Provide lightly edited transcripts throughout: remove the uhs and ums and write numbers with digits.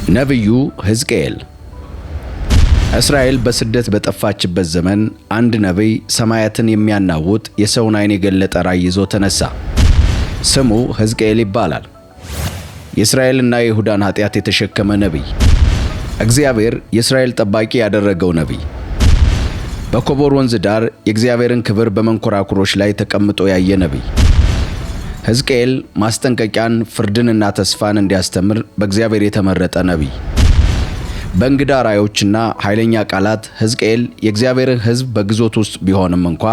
ነብዩ ሕዝቅኤል። እስራኤል በስደት በጠፋችበት ዘመን አንድ ነቢይ ሰማያትን የሚያናውጥ የሰውን ዓይን የገለጠ ራእይ ይዞ ተነሳ። ስሙ ሕዝቅኤል ይባላል። የእስራኤልና የይሁዳን ኃጢአት የተሸከመ ነቢይ፣ እግዚአብሔር የእስራኤል ጠባቂ ያደረገው ነቢይ፣ በኮቦር ወንዝ ዳር የእግዚአብሔርን ክብር በመንኮራኩሮች ላይ ተቀምጦ ያየ ነቢይ። ሕዝቅኤል ማስጠንቀቂያን፣ ፍርድንና ተስፋን እንዲያስተምር በእግዚአብሔር የተመረጠ ነቢይ። በእንግዳ ራእዮችና ኃይለኛ ቃላት ሕዝቅኤል የእግዚአብሔርን ሕዝብ በግዞት ውስጥ ቢሆንም እንኳ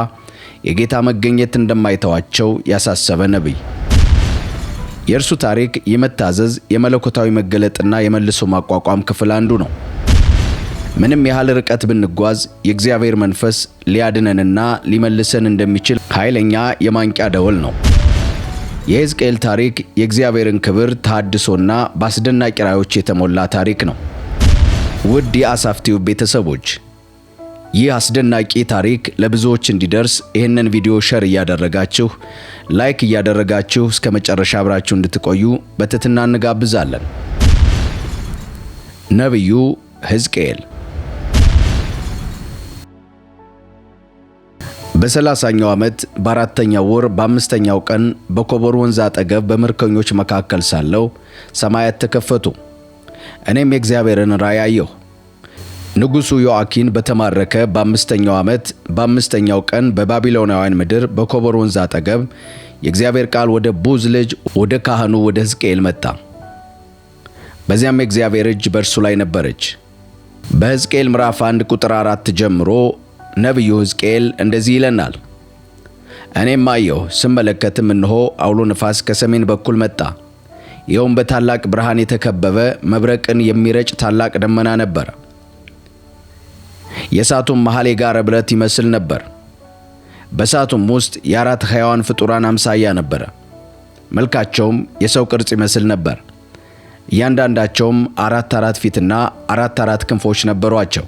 የጌታ መገኘት እንደማይተዋቸው ያሳሰበ ነቢይ። የእርሱ ታሪክ የመታዘዝ፣ የመለኮታዊ መገለጥና የመልሶ ማቋቋም ክፍል አንዱ ነው። ምንም ያህል ርቀት ብንጓዝ የእግዚአብሔር መንፈስ ሊያድነንና ሊመልሰን እንደሚችል ኃይለኛ የማንቂያ ደወል ነው። የሕዝቅኤል ታሪክ የእግዚአብሔርን ክብር፣ ተሐድሶና በአስደናቂ ራእዮች የተሞላ ታሪክ ነው። ውድ የአሳፍ ቲዩብ ቤተሰቦች፣ ይህ አስደናቂ ታሪክ ለብዙዎች እንዲደርስ ይህንን ቪዲዮ ሼር እያደረጋችሁ፣ ላይክ እያደረጋችሁ እስከ መጨረሻ አብራችሁ እንድትቆዩ በትህትና እንጋብዛለን። ነቢዩ ሕዝቅኤል በ30ኛው ዓመት በ4ኛው ወር በ5ኛው ቀን በኮቦር ወንዝ አጠገብ በምርኮኞች መካከል ሳለሁ ሰማያት ተከፈቱ። እኔም የእግዚአብሔርን ራእይ አየሁ። ንጉሡ ዮአኪን በተማረከ በ5ኛው ዓመት በ5ኛው ቀን በባቢሎናውያን ምድር በኮቦር ወንዝ አጠገብ የእግዚአብሔር ቃል ወደ ቡዝ ልጅ ወደ ካህኑ ወደ ሕዝቅኤል መጣ። በዚያም የእግዚአብሔር እጅ በእርሱ ላይ ነበረች። በሕዝቅኤል ምዕራፍ 1 ቁጥር 4 ጀምሮ ነቢዩ ሕዝቅኤል እንደዚህ ይለናል። እኔም አየሁ፣ ስመለከትም እነሆ አውሎ ነፋስ ከሰሜን በኩል መጣ። ይኸውም በታላቅ ብርሃን የተከበበ መብረቅን የሚረጭ ታላቅ ደመና ነበር። የእሳቱም መሃል የጋረ ብረት ይመስል ነበር። በእሳቱም ውስጥ የአራት ሕያዋን ፍጡራን አምሳያ ነበረ። መልካቸውም የሰው ቅርጽ ይመስል ነበር። እያንዳንዳቸውም አራት ፊትና አራት ክንፎች ነበሯቸው።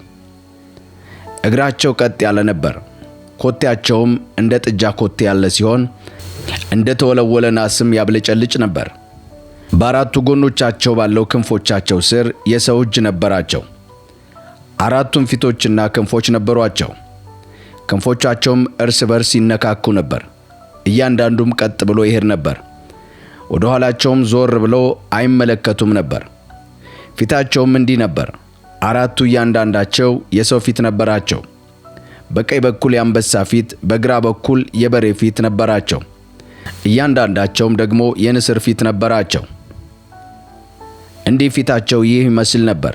እግራቸው ቀጥ ያለ ነበር። ኮቴያቸውም እንደ ጥጃ ኮቴ ያለ ሲሆን እንደ ተወለወለ ናስም ያብለጨልጭ ነበር። በአራቱ ጎኖቻቸው ባለው ክንፎቻቸው ስር የሰው እጅ ነበራቸው። አራቱም ፊቶችና ክንፎች ነበሯቸው። ክንፎቻቸውም እርስ በርስ ይነካኩ ነበር። እያንዳንዱም ቀጥ ብሎ ይሄድ ነበር። ወደ ኋላቸውም ዞር ብለው አይመለከቱም ነበር። ፊታቸውም እንዲህ ነበር። አራቱ እያንዳንዳቸው የሰው ፊት ነበራቸው። በቀኝ በኩል የአንበሳ ፊት፣ በግራ በኩል የበሬ ፊት ነበራቸው። እያንዳንዳቸውም ደግሞ የንስር ፊት ነበራቸው። እንዲህ ፊታቸው ይህ ይመስል ነበር።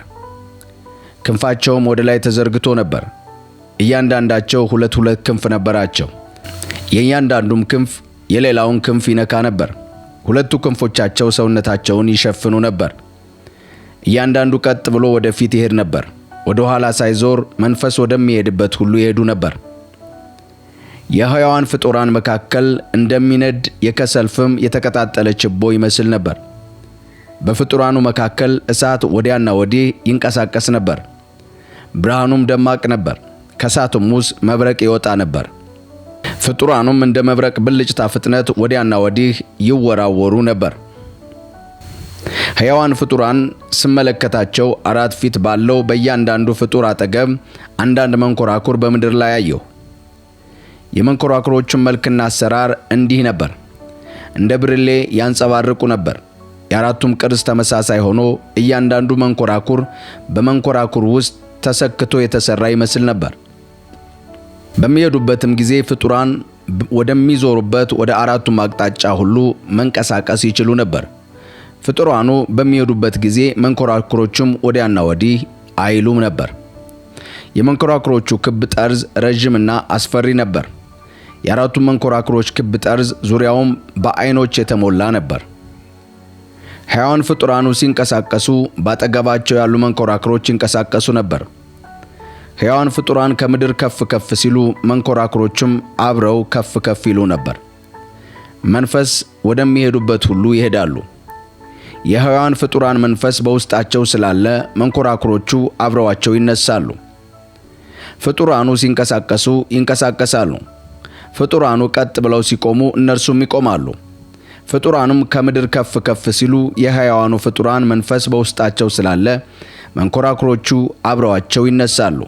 ክንፋቸውም ወደ ላይ ተዘርግቶ ነበር። እያንዳንዳቸው ሁለት ክንፍ ነበራቸው። የእያንዳንዱም ክንፍ የሌላውን ክንፍ ይነካ ነበር። ሁለቱ ክንፎቻቸው ሰውነታቸውን ይሸፍኑ ነበር። እያንዳንዱ ቀጥ ብሎ ወደ ፊት ይሄድ ነበር። ወደ ኋላ ሳይዞር መንፈስ ወደሚሄድበት ሁሉ ይሄዱ ነበር። የሕያዋን ፍጡራን መካከል እንደሚነድ የከሰል ፍም የተቀጣጠለ ችቦ ይመስል ነበር። በፍጡራኑ መካከል እሳት ወዲያና ወዲህ ይንቀሳቀስ ነበር። ብርሃኑም ደማቅ ነበር። ከእሳቱም ውስጥ መብረቅ ይወጣ ነበር። ፍጡራኑም እንደ መብረቅ ብልጭታ ፍጥነት ወዲያና ወዲህ ይወራወሩ ነበር። ሕያዋን ፍጡራን ስመለከታቸው አራት ፊት ባለው በእያንዳንዱ ፍጡር አጠገብ አንዳንድ መንኮራኩር በምድር ላይ አየሁ። የመንኮራኩሮቹም መልክና አሰራር እንዲህ ነበር። እንደ ብርሌ ያንጸባርቁ ነበር። የአራቱም ቅርጽ ተመሳሳይ ሆኖ እያንዳንዱ መንኮራኩር በመንኮራኩር ውስጥ ተሰክቶ የተሰራ ይመስል ነበር። በሚሄዱበትም ጊዜ ፍጡራን ወደሚዞሩበት ወደ አራቱም አቅጣጫ ሁሉ መንቀሳቀስ ይችሉ ነበር። ፍጡራኑ በሚሄዱበት ጊዜ መንኮራኩሮቹም ወዲያና ወዲህ አይሉም ነበር። የመንኮራኩሮቹ ክብ ጠርዝ ረዥምና አስፈሪ ነበር። የአራቱ መንኮራኩሮች ክብ ጠርዝ ዙሪያውም በዓይኖች የተሞላ ነበር። ሕያዋን ፍጡራኑ ሲንቀሳቀሱ ባጠገባቸው ያሉ መንኮራኩሮች ይንቀሳቀሱ ነበር። ሕያዋን ፍጡራን ከምድር ከፍ ሲሉ መንኮራኩሮቹም አብረው ከፍ ይሉ ነበር። መንፈስ ወደሚሄዱበት ሁሉ ይሄዳሉ። የሕያዋን ፍጡራን መንፈስ በውስጣቸው ስላለ መንኮራኩሮቹ አብረዋቸው ይነሳሉ። ፍጡራኑ ሲንቀሳቀሱ ይንቀሳቀሳሉ። ፍጡራኑ ቀጥ ብለው ሲቆሙ እነርሱም ይቆማሉ። ፍጡራኑም ከምድር ከፍ ከፍ ሲሉ የሕያዋኑ ፍጡራን መንፈስ በውስጣቸው ስላለ መንኮራኩሮቹ አብረዋቸው ይነሳሉ።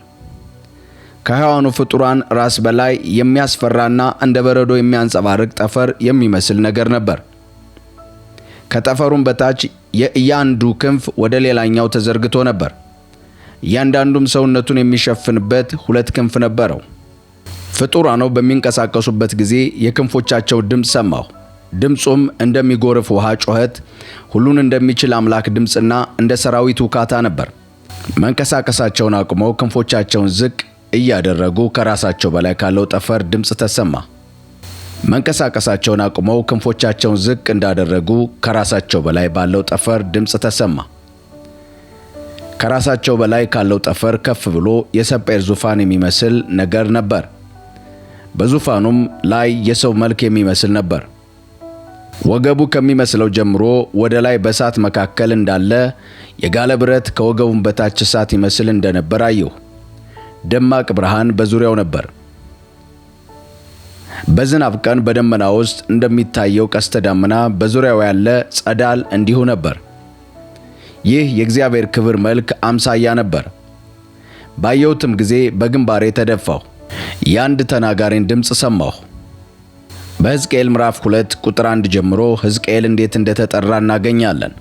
ከሕያዋኑ ፍጡራን ራስ በላይ የሚያስፈራና እንደ በረዶ የሚያንጸባርቅ ጠፈር የሚመስል ነገር ነበር። ከጠፈሩም በታች የእያንዱ ክንፍ ወደ ሌላኛው ተዘርግቶ ነበር። እያንዳንዱም ሰውነቱን የሚሸፍንበት 2 ክንፍ ነበረው። ፍጡራኑ በሚንቀሳቀሱበት ጊዜ የክንፎቻቸው ድምፅ ሰማሁ። ድምፁም እንደሚጎርፍ ውሃ ጩኸት፣ ሁሉን እንደሚችል አምላክ ድምፅና እንደ ሰራዊት ውካታ ነበር። መንቀሳቀሳቸውን አቁመው ክንፎቻቸውን ዝቅ እያደረጉ ከራሳቸው በላይ ካለው ጠፈር ድምፅ ተሰማ። መንቀሳቀሳቸውን አቁመው ክንፎቻቸውን ዝቅ እንዳደረጉ ከራሳቸው በላይ ባለው ጠፈር ድምፅ ተሰማ። ከራሳቸው በላይ ካለው ጠፈር ከፍ ብሎ የሰጴር ዙፋን የሚመስል ነገር ነበር። በዙፋኑም ላይ የሰው መልክ የሚመስል ነበር። ወገቡ ከሚመስለው ጀምሮ ወደ ላይ በእሳት መካከል እንዳለ የጋለ ብረት ከወገቡም በታች እሳት ይመስል እንደነበር አየሁ። ደማቅ ብርሃን በዙሪያው ነበር። በዝናብ ቀን በደመና ውስጥ እንደሚታየው ቀስተ ደመና በዙሪያው ያለ ጸዳል እንዲሁ ነበር። ይህ የእግዚአብሔር ክብር መልክ አምሳያ ነበር። ባየሁትም ጊዜ በግንባሬ ተደፋሁ። የአንድ ተናጋሪን ድምፅ ሰማሁ። በሕዝቅኤል ምዕራፍ 2 ቁጥር 1 ጀምሮ ሕዝቅኤል እንዴት እንደተጠራ እናገኛለን።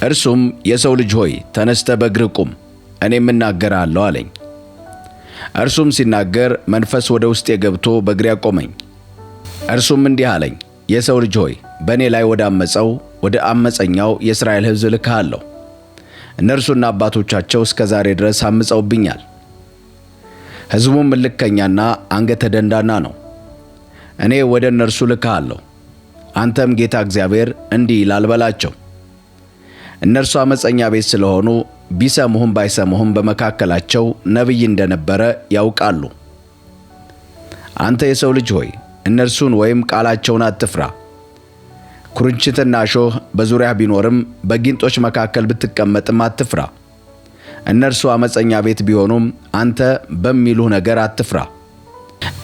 እርሱም የሰው ልጅ ሆይ ተነስተ በእግርህ ቁም፣ እኔም እናገርሃለሁ አለኝ። እርሱም ሲናገር መንፈስ ወደ ውስጤ ገብቶ በእግሬ አቆመኝ። እርሱም እንዲህ አለኝ፣ የሰው ልጅ ሆይ በእኔ ላይ ወደ አመፀኛው የእስራኤል ሕዝብ ልክሃለሁ። እነርሱና አባቶቻቸው እስከ ዛሬ ድረስ አምፀውብኛል። ሕዝቡም እልከኛና አንገተ ደንዳና ነው። እኔ ወደ እነርሱ ልክሃለሁ። አንተም ጌታ እግዚአብሔር እንዲህ ይላል በላቸው፣ እነርሱ አመፀኛ ቤት ስለሆኑ ቢሰሙህም ባይሰሙህም በመካከላቸው ነቢይ እንደነበረ ያውቃሉ። አንተ የሰው ልጅ ሆይ እነርሱን ወይም ቃላቸውን አትፍራ። ኩርንችትና እሾህ በዙሪያህ ቢኖርም በጊንጦች መካከል ብትቀመጥም አትፍራ። እነርሱ አመፀኛ ቤት ቢሆኑም አንተ በሚሉህ ነገር አትፍራ።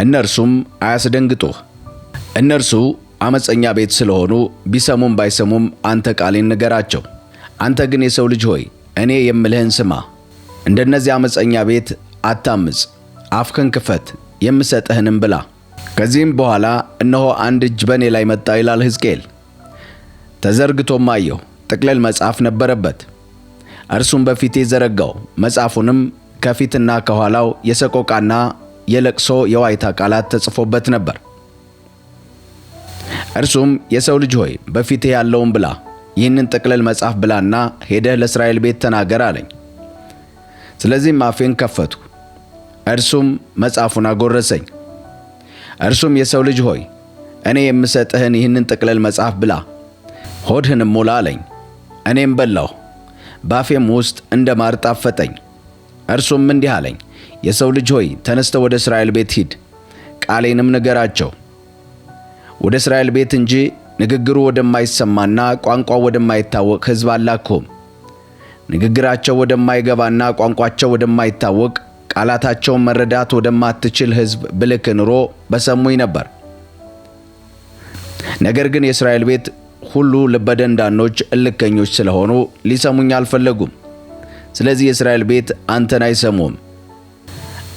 እነርሱም አያስደንግጡህ። እነርሱ አመፀኛ ቤት ስለሆኑ ቢሰሙም ባይሰሙም አንተ ቃሌን ንገራቸው። አንተ ግን የሰው ልጅ ሆይ እኔ የምልህን ስማ። እንደነዚህ አመፀኛ ቤት አታምፅ። አፍህን ክፈት፣ የምሰጥህንም ብላ። ከዚህም በኋላ እነሆ አንድ እጅ በእኔ ላይ መጣ ይላል ሕዝቅኤል። ተዘርግቶም አየሁ። ጥቅልል መጽሐፍ ነበረበት። እርሱም በፊቴ ዘረጋው። መጽሐፉንም ከፊትና ከኋላው የሰቆቃና የለቅሶ የዋይታ ቃላት ተጽፎበት ነበር። እርሱም የሰው ልጅ ሆይ በፊቴ ያለውን ብላ፣ ይህንን ጥቅልል መጽሐፍ ብላና ሄደህ ለእስራኤል ቤት ተናገር አለኝ። ስለዚህም አፌን ከፈትኩ። እርሱም መጽሐፉን አጎረሰኝ። እርሱም የሰው ልጅ ሆይ እኔ የምሰጥህን ይህንን ጥቅልል መጽሐፍ ብላ፣ ሆድህንም ሙላ አለኝ። እኔም በላሁ፣ ባፌም ውስጥ እንደ ማር ጣፈጠኝ። እርሱም እንዲህ አለኝ፣ የሰው ልጅ ሆይ ተነስተ ወደ እስራኤል ቤት ሂድ፣ ቃሌንም ንገራቸው። ወደ እስራኤል ቤት እንጂ ንግግሩ ወደማይሰማና ቋንቋው ወደማይታወቅ ሕዝብ አላክሁም። ንግግራቸው ወደማይገባና ቋንቋቸው ወደማይታወቅ ቃላታቸውን መረዳት ወደማትችል ሕዝብ ብልክ ኑሮ በሰሙኝ ነበር። ነገር ግን የእስራኤል ቤት ሁሉ ልበደንዳኖች እልከኞች ስለሆኑ ሊሰሙኝ አልፈለጉም። ስለዚህ የእስራኤል ቤት አንተን አይሰሙም።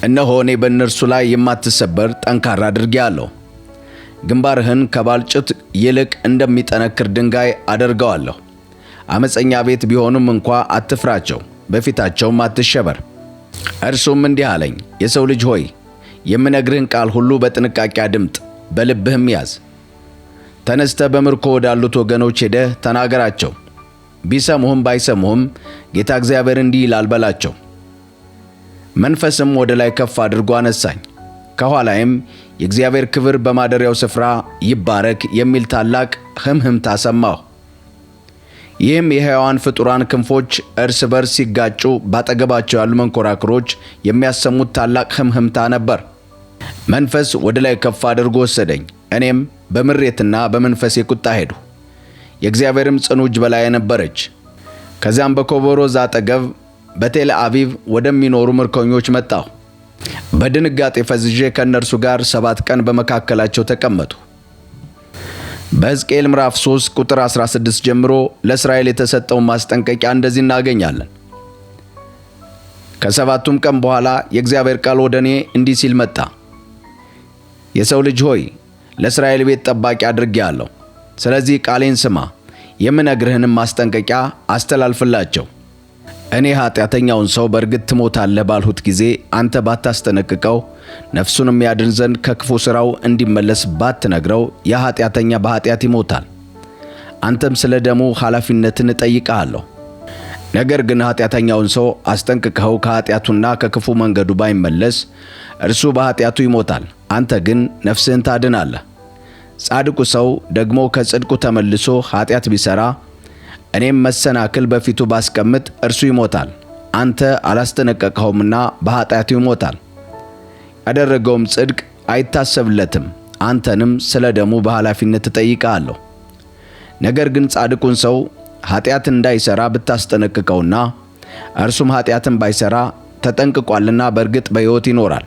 እነሆ እኔ በእነርሱ ላይ የማትሰበር ጠንካራ አድርጌአለሁ። ግንባርህን ከባልጭት ይልቅ እንደሚጠነክር ድንጋይ አደርገዋለሁ። አመፀኛ ቤት ቢሆኑም እንኳ አትፍራቸው፣ በፊታቸውም አትሸበር። እርሱም እንዲህ አለኝ፣ የሰው ልጅ ሆይ የምነግርህን ቃል ሁሉ በጥንቃቄ አድምጥ፣ በልብህም ያዝ። ተነስተ በምርኮ ወዳሉት ወገኖች ሄደህ ተናገራቸው። ቢሰሙህም ባይሰሙህም ጌታ እግዚአብሔር እንዲህ ይላል በላቸው። መንፈስም ወደ ላይ ከፍ አድርጎ አነሳኝ። ከኋላይም የእግዚአብሔር ክብር በማደሪያው ስፍራ ይባረክ የሚል ታላቅ ህምህምታ ሰማሁ። ይህም የሕያዋን ፍጡራን ክንፎች እርስ በርስ ሲጋጩ ባጠገባቸው ያሉ መንኮራኩሮች የሚያሰሙት ታላቅ ህምህምታ ነበር። መንፈስ ወደ ላይ ከፍ አድርጎ ወሰደኝ። እኔም በምሬትና በመንፈሴ ቁጣ ሄድሁ። የእግዚአብሔርም ጽኑ እጅ በላዬ ነበረች። ከዚያም በኮቦሮዝ አጠገብ በቴል አቪቭ ወደሚኖሩ ምርኮኞች መጣሁ። በድንጋጤ ፈዝዤ ከእነርሱ ጋር 7 ቀን በመካከላቸው ተቀመጡ። በሕዝቅኤል ምዕራፍ 3 ቁጥር 16 ጀምሮ ለእስራኤል የተሰጠውን ማስጠንቀቂያ እንደዚህ እናገኛለን። ከሰባቱም ቀን በኋላ የእግዚአብሔር ቃል ወደ እኔ እንዲህ ሲል መጣ። የሰው ልጅ ሆይ ለእስራኤል ቤት ጠባቂ አድርጌአለሁ። ስለዚህ ቃሌን ስማ፣ የምነግርህንም ማስጠንቀቂያ አስተላልፍላቸው። እኔ ኃጢአተኛውን ሰው በእርግጥ ትሞታለህ ባልሁት ጊዜ አንተ ባታስጠነቅቀው፣ ነፍሱንም ያድን ዘንድ ከክፉ ሥራው እንዲመለስ ባትነግረው፣ ያ ኃጢአተኛ በኃጢአት ይሞታል። አንተም ስለ ደሙ ኃላፊነትን እጠይቅሃለሁ። ነገር ግን ኃጢአተኛውን ሰው አስጠንቅቀኸው ከኃጢአቱና ከክፉ መንገዱ ባይመለስ እርሱ በኃጢአቱ ይሞታል፣ አንተ ግን ነፍስህን ታድናለህ። ጻድቁ ሰው ደግሞ ከጽድቁ ተመልሶ ኃጢአት ቢሠራ እኔም መሰናክል በፊቱ ባስቀምጥ እርሱ ይሞታል፣ አንተ አላስጠነቀቅኸውምና በኃጢአቱ ይሞታል። ያደረገውም ጽድቅ አይታሰብለትም፣ አንተንም ስለ ደሙ በኃላፊነት እጠይቅሃለሁ። ነገር ግን ጻድቁን ሰው ኃጢአት እንዳይሠራ ብታስጠነቅቀውና እርሱም ኃጢአትን ባይሠራ ተጠንቅቋልና በእርግጥ በሕይወት ይኖራል፣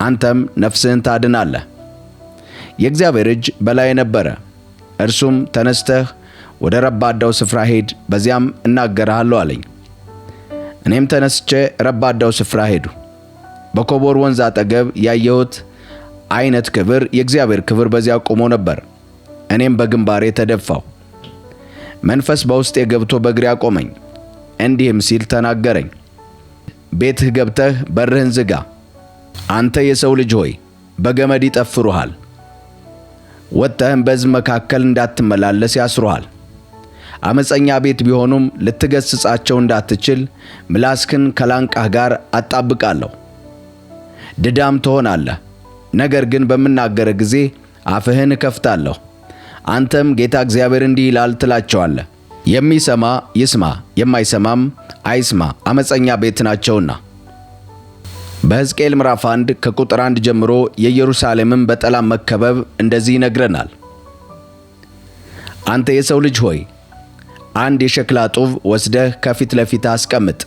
አንተም ነፍስህን ታድናለህ። የእግዚአብሔር እጅ በላዬ ነበረ። እርሱም ተነስተህ ወደ ረባዳው ስፍራ ሂድ፣ በዚያም እናገርሃለሁ አለኝ። እኔም ተነስቼ ረባዳው ስፍራ ሄዱ። በኮቦር ወንዝ አጠገብ ያየሁት አይነት ክብር፣ የእግዚአብሔር ክብር በዚያ ቆሞ ነበር። እኔም በግንባሬ ተደፋሁ። መንፈስ በውስጤ ገብቶ በእግሬ አቆመኝ፣ እንዲህም ሲል ተናገረኝ። ቤትህ ገብተህ በርህን ዝጋ። አንተ የሰው ልጅ ሆይ በገመድ ይጠፍሩሃል፣ ወጥተህም በሕዝብ መካከል እንዳትመላለስ ያስሩሃል። ዓመፀኛ ቤት ቢሆኑም ልትገሥጻቸው እንዳትችል ምላስህን ከላንቃህ ጋር አጣብቃለሁ። ድዳም ትሆናለህ፣ ነገር ግን በምናገርህ ጊዜ አፍህን እከፍታለሁ። አንተም ጌታ እግዚአብሔር እንዲህ ይላል ትላቸዋለህ። የሚሰማ ይስማ፣ የማይሰማም አይስማ፣ ዓመፀኛ ቤት ናቸውና። በሕዝቅኤል ምዕራፍ 1 ከቁጥር 1 ጀምሮ የኢየሩሳሌምን በጠላት መከበብ እንደዚህ ይነግረናል። አንተ የሰው ልጅ ሆይ አንድ የሸክላ ጡብ ወስደህ ከፊት ለፊት አስቀምጥ፣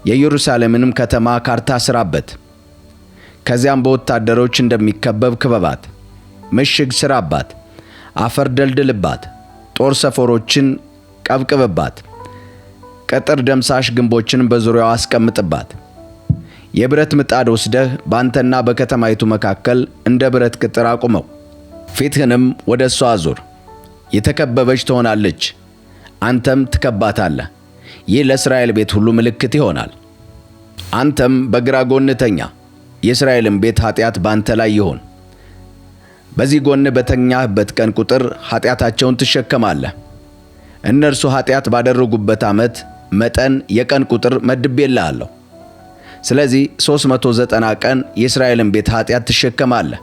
የኢየሩሳሌምንም ከተማ ካርታ ስራበት። ከዚያም በወታደሮች እንደሚከበብ ክበባት፣ ምሽግ ስራባት፣ አፈር ደልድልባት፣ ጦር ሰፈሮችን ቀብቅብባት፣ ቅጥር ደምሳሽ ግንቦችን በዙሪያዋ አስቀምጥባት። የብረት ምጣድ ወስደህ ባንተና በከተማይቱ መካከል እንደ ብረት ቅጥር አቁመው፣ ፊትህንም ወደ እሷ አዙር። የተከበበች ትሆናለች፣ አንተም ትከባታለህ። ይህ ለእስራኤል ቤት ሁሉ ምልክት ይሆናል። አንተም በግራ ጎን ተኛ፣ የእስራኤልም ቤት ኃጢአት ባንተ ላይ ይሆን። በዚህ ጎን በተኛህበት ቀን ቁጥር ኃጢአታቸውን ትሸከማለህ። እነርሱ ኃጢአት ባደረጉበት ዓመት መጠን የቀን ቁጥር መድቤልሃለሁ። ስለዚህ 390 ቀን የእስራኤልን ቤት ኃጢአት ትሸከማለህ።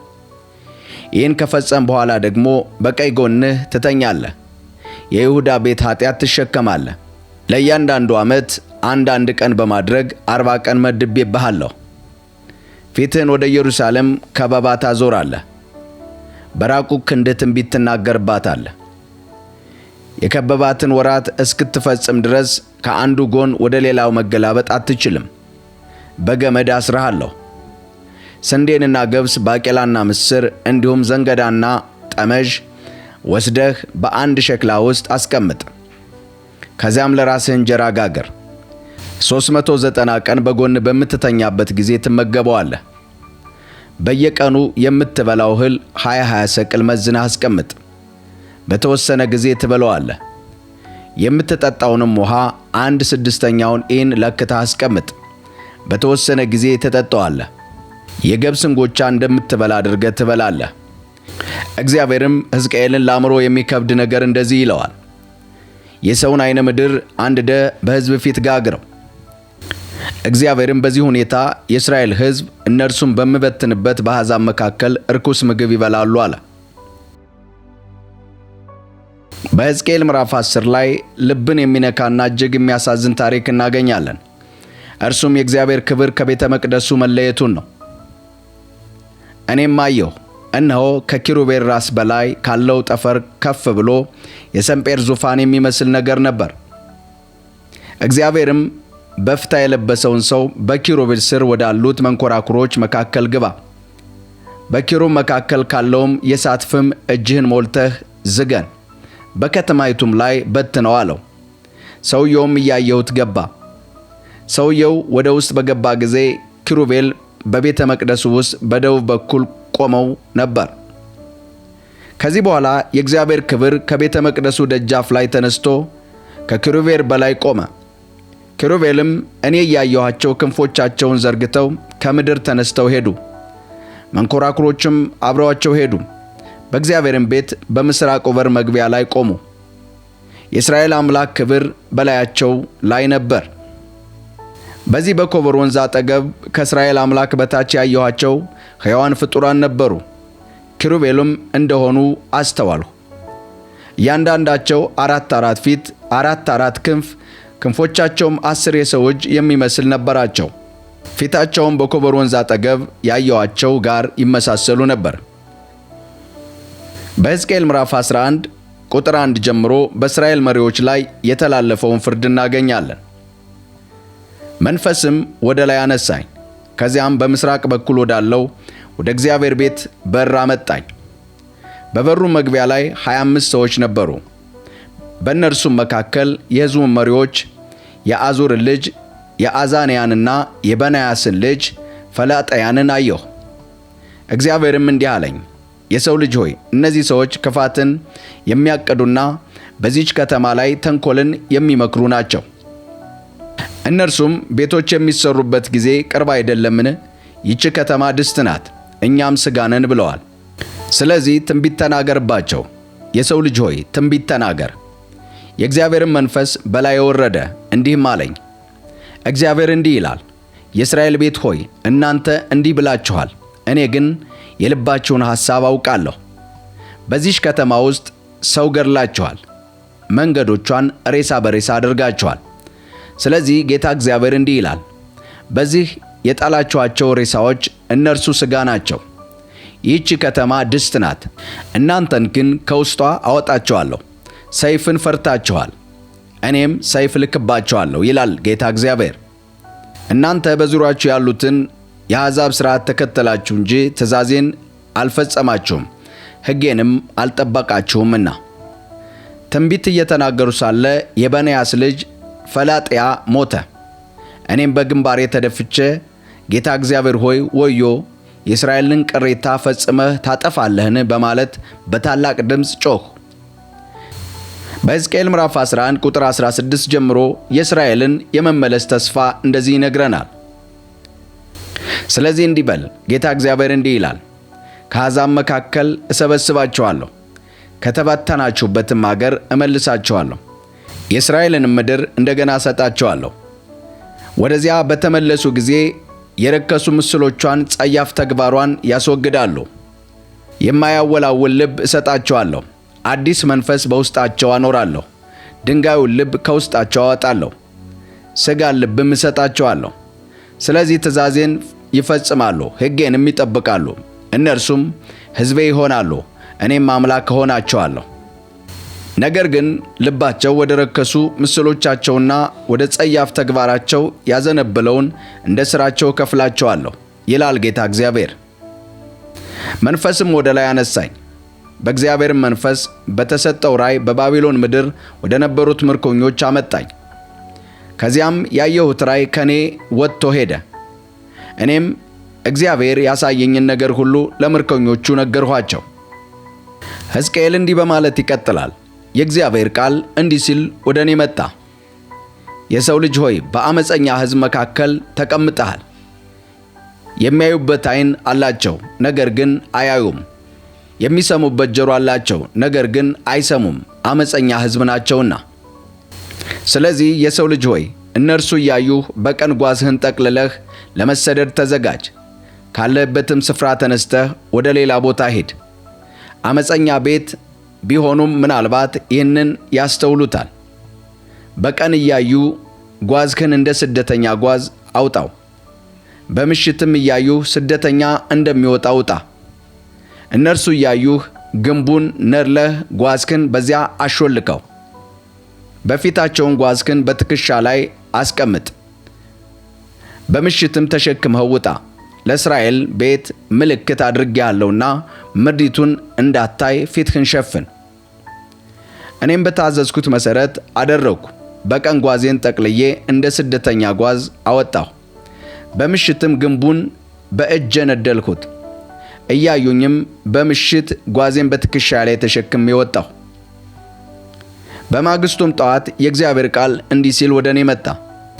ይህን ከፈጸም በኋላ ደግሞ በቀኝ ጎንህ ትተኛለህ፣ የይሁዳ ቤት ኃጢአት ትሸከማለህ። ለእያንዳንዱ ዓመት አንድ ቀን በማድረግ 40 ቀን መድቤብሃለሁ። ፊትህን ወደ ኢየሩሳሌም ከበባ ታዞራለህ፣ በራቁ ክንድህ ትንቢት ትናገርባታለህ። የከበባትን ወራት እስክትፈጽም ድረስ ከአንዱ ጎን ወደ ሌላው መገላበጥ አትችልም። በገመድ አስረሃለሁ። ስንዴንና ገብስ፣ ባቄላና ምስር እንዲሁም ዘንገዳና ጠመዥ ወስደህ በአንድ ሸክላ ውስጥ አስቀምጥ። ከዚያም ለራስህ እንጀራ ጋግር። 390 ቀን በጎን በምትተኛበት ጊዜ ትመገበዋለህ። በየቀኑ የምትበላው እህል 20 ሰቅል መዝነህ አስቀምጥ። በተወሰነ ጊዜ ትበላዋለህ። የምትጠጣውንም ውሃ 1/6ኛውን ኢን ለክተህ አስቀምጥ። በተወሰነ ጊዜ ትጠጣዋለህ። የገብስ እንጎቻ እንደምትበላ አድርገህ ትበላለህ። እግዚአብሔርም ሕዝቅኤልን ለአእምሮ የሚከብድ ነገር እንደዚህ ይለዋል። የሰውን ዓይነ ምድር አንድደህ በሕዝብ ፊት ጋግረው። እግዚአብሔርም በዚህ ሁኔታ የእስራኤል ሕዝብ እነርሱም በምበትንበት በአሕዛብ መካከል ርኩስ ምግብ ይበላሉ አለ። በሕዝቅኤል ምዕራፍ 10 ላይ ልብን የሚነካና እጅግ የሚያሳዝን ታሪክ እናገኛለን። እርሱም የእግዚአብሔር ክብር ከቤተ መቅደሱ መለየቱን ነው። እኔም አየሁ፣ እነሆ ከኪሩቤል ራስ በላይ ካለው ጠፈር ከፍ ብሎ የሰንፔር ዙፋን የሚመስል ነገር ነበር። እግዚአብሔርም በፍታ የለበሰውን ሰው በኪሩቤል ስር ወዳሉት መንኮራኩሮች መካከል ግባ፣ በኪሩብ መካከል ካለውም የእሳት ፍም እጅህን ሞልተህ ዝገን፣ በከተማይቱም ላይ በትነው አለው። ሰውየውም እያየሁት ገባ። ሰውየው ወደ ውስጥ በገባ ጊዜ ኪሩቤል በቤተ መቅደሱ ውስጥ በደቡብ በኩል ቆመው ነበር። ከዚህ በኋላ የእግዚአብሔር ክብር ከቤተ መቅደሱ ደጃፍ ላይ ተነስቶ ከኪሩቤል በላይ ቆመ። ኪሩቤልም እኔ እያየኋቸው ክንፎቻቸውን ዘርግተው ከምድር ተነስተው ሄዱ። መንኮራኩሮችም አብረዋቸው ሄዱ። በእግዚአብሔርም ቤት በምሥራቁ በር መግቢያ ላይ ቆሙ። የእስራኤል አምላክ ክብር በላያቸው ላይ ነበር። በዚህ በኮቦር ወንዝ አጠገብ ከእስራኤል አምላክ በታች ያየኋቸው ሕያዋን ፍጡራን ነበሩ። ኪሩቤልም እንደሆኑ አስተዋልሁ። እያንዳንዳቸው 4 ፊት፣ 4 ክንፍ፣ ክንፎቻቸውም 10 የሰው እጅ የሚመስል ነበራቸው። ፊታቸውም በኮቦር ወንዝ አጠገብ ያየኋቸው ጋር ይመሳሰሉ ነበር። በሕዝቅኤል ምዕራፍ 11 ቁጥር 1 ጀምሮ በእስራኤል መሪዎች ላይ የተላለፈውን ፍርድ እናገኛለን። መንፈስም ወደ ላይ አነሳኝ፣ ከዚያም በምሥራቅ በኩል ወዳለው ወደ እግዚአብሔር ቤት በር አመጣኝ። በበሩ መግቢያ ላይ 25 ሰዎች ነበሩ። በእነርሱም መካከል የሕዝቡን መሪዎች የአዙርን ልጅ የአዛንያንና የበናያስን ልጅ ፈላጥያንን አየሁ። እግዚአብሔርም እንዲህ አለኝ፣ የሰው ልጅ ሆይ እነዚህ ሰዎች ክፋትን የሚያቅዱና በዚች ከተማ ላይ ተንኮልን የሚመክሩ ናቸው። እነርሱም ቤቶች የሚሰሩበት ጊዜ ቅርብ አይደለምን? ይህች ከተማ ድስት ናት፣ እኛም ሥጋ ነን ብለዋል። ስለዚህ ትንቢት ተናገርባቸው። የሰው ልጅ ሆይ ትንቢት ተናገር። የእግዚአብሔርም መንፈስ በላይ ወረደ፣ እንዲህም አለኝ፣ እግዚአብሔር እንዲህ ይላል፣ የእስራኤል ቤት ሆይ እናንተ እንዲህ ብላችኋል፣ እኔ ግን የልባችሁን ሐሳብ አውቃለሁ። በዚህች ከተማ ውስጥ ሰው ገድላችኋል፣ መንገዶቿን ሬሳ በሬሳ አድርጋችኋል። ስለዚህ ጌታ እግዚአብሔር እንዲህ ይላል፣ በዚህ የጣላችኋቸው ሬሳዎች እነርሱ ሥጋ ናቸው። ይህች ከተማ ድስት ናት፣ እናንተን ግን ከውስጧ አወጣቸዋለሁ። ሰይፍን ፈርታችኋል፣ እኔም ሰይፍ ልክባቸዋለሁ ይላል ጌታ እግዚአብሔር። እናንተ በዙሪያችሁ ያሉትን የአሕዛብ ሥርዓት ተከተላችሁ እንጂ ትእዛዜን አልፈጸማችሁም፣ ሕጌንም አልጠበቃችሁምና። ትንቢት እየተናገሩ ሳለ የበናያስ ልጅ ፈላጥያ ሞተ። እኔም በግንባሬ ተደፍቼ ጌታ እግዚአብሔር ሆይ ወዮ፣ የእስራኤልን ቅሬታ ፈጽመህ ታጠፋለህን? በማለት በታላቅ ድምፅ ጮኽሁ። በሕዝቅኤል ምዕራፍ 11 ቁጥር 16 ጀምሮ የእስራኤልን የመመለስ ተስፋ እንደዚህ ይነግረናል። ስለዚህ እንዲህ በል፣ ጌታ እግዚአብሔር እንዲህ ይላል፣ ከአሕዛብ መካከል እሰበስባቸዋለሁ፣ ከተበተናችሁበትም አገር እመልሳቸዋለሁ፣ የእስራኤልንም ምድር እንደገና እሰጣቸዋለሁ። ወደዚያ በተመለሱ ጊዜ የረከሱ ምስሎቿን ጸያፍ ተግባሯን ያስወግዳሉ። የማያወላውል ልብ እሰጣቸዋለሁ፣ አዲስ መንፈስ በውስጣቸው አኖራለሁ። ድንጋዩን ልብ ከውስጣቸው አወጣለሁ፣ ሥጋን ልብም እሰጣቸዋለሁ። ስለዚህ ትእዛዜን ይፈጽማሉ፣ ሕጌንም ይጠብቃሉ። እነርሱም ሕዝቤ ይሆናሉ፣ እኔም አምላክ እሆናቸዋለሁ። ነገር ግን ልባቸው ወደ ረከሱ ምስሎቻቸውና ወደ ጸያፍ ተግባራቸው ያዘነበለውን እንደ ሥራቸው እከፍላቸዋለሁ ይላል ጌታ እግዚአብሔር። መንፈስም ወደ ላይ አነሳኝ። በእግዚአብሔርም መንፈስ በተሰጠው ራእይ በባቢሎን ምድር ወደ ነበሩት ምርኮኞች አመጣኝ። ከዚያም ያየሁት ራእይ ከኔ ወጥቶ ሄደ። እኔም እግዚአብሔር ያሳየኝን ነገር ሁሉ ለምርኮኞቹ ነገርኋቸው። ሕዝቅኤል እንዲህ በማለት ይቀጥላል። የእግዚአብሔር ቃል እንዲህ ሲል ወደ እኔ መጣ። የሰው ልጅ ሆይ በአመፀኛ ሕዝብ መካከል ተቀምጠሃል። የሚያዩበት ዓይን አላቸው፣ ነገር ግን አያዩም። የሚሰሙበት ጆሮ አላቸው፣ ነገር ግን አይሰሙም፣ አመፀኛ ሕዝብ ናቸውና። ስለዚህ የሰው ልጅ ሆይ እነርሱ እያዩህ በቀን ጓዝህን ጠቅልለህ ለመሰደድ ተዘጋጅ። ካለህበትም ስፍራ ተነስተህ ወደ ሌላ ቦታ ሂድ። አመፀኛ ቤት ቢሆኑም ምናልባት ይህንን ያስተውሉታል። በቀን እያዩ ጓዝህን እንደ ስደተኛ ጓዝ አውጣው። በምሽትም እያዩህ ስደተኛ እንደሚወጣ ውጣ። እነርሱ እያዩህ ግንቡን ነድለህ ጓዝህን በዚያ አሾልከው። በፊታቸውን ጓዝህን በትከሻ ላይ አስቀምጥ። በምሽትም ተሸክመው ውጣ። ለእስራኤል ቤት ምልክት አድርጌአለሁና ምድሪቱን እንዳታይ ፊትህን ሸፍን። እኔም በታዘዝኩት መሰረት አደረግኩ። በቀን ጓዜን ጠቅልዬ እንደ ስደተኛ ጓዝ አወጣሁ። በምሽትም ግንቡን በእጄ ነደልኩት። እያዩኝም በምሽት ጓዜን በትከሻ ላይ ተሸክሜ ወጣሁ። በማግስቱም ጠዋት የእግዚአብሔር ቃል እንዲህ ሲል ወደ እኔ መጣ።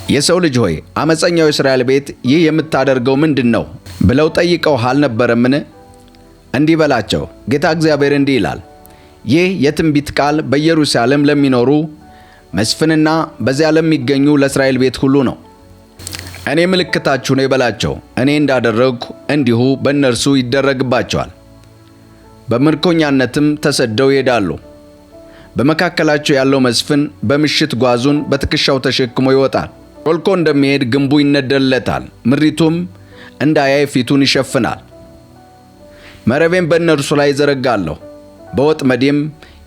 የሰው ልጅ ሆይ አመፀኛው የእስራኤል ቤት ይህ የምታደርገው ምንድን ነው ብለው ጠይቀውህ አልነበረምን? እንዲህ በላቸው፣ ጌታ እግዚአብሔር እንዲህ ይላል፣ ይህ የትንቢት ቃል በኢየሩሳሌም ለሚኖሩ መስፍንና በዚያ ለሚገኙ ለእስራኤል ቤት ሁሉ ነው። እኔ ምልክታችሁ ነው በላቸው። እኔ እንዳደረግሁ እንዲሁ በእነርሱ ይደረግባቸዋል። በምርኮኛነትም ተሰደው ይሄዳሉ። በመካከላቸው ያለው መስፍን በምሽት ጓዙን በትከሻው ተሸክሞ ይወጣል። ሾልኮ እንደሚሄድ ግንቡ ይነደልለታል፣ ምድሪቱም እንዳያይ ፊቱን ይሸፍናል። መረቤን በእነርሱ ላይ ዘረጋለሁ፣ በወጥመዴም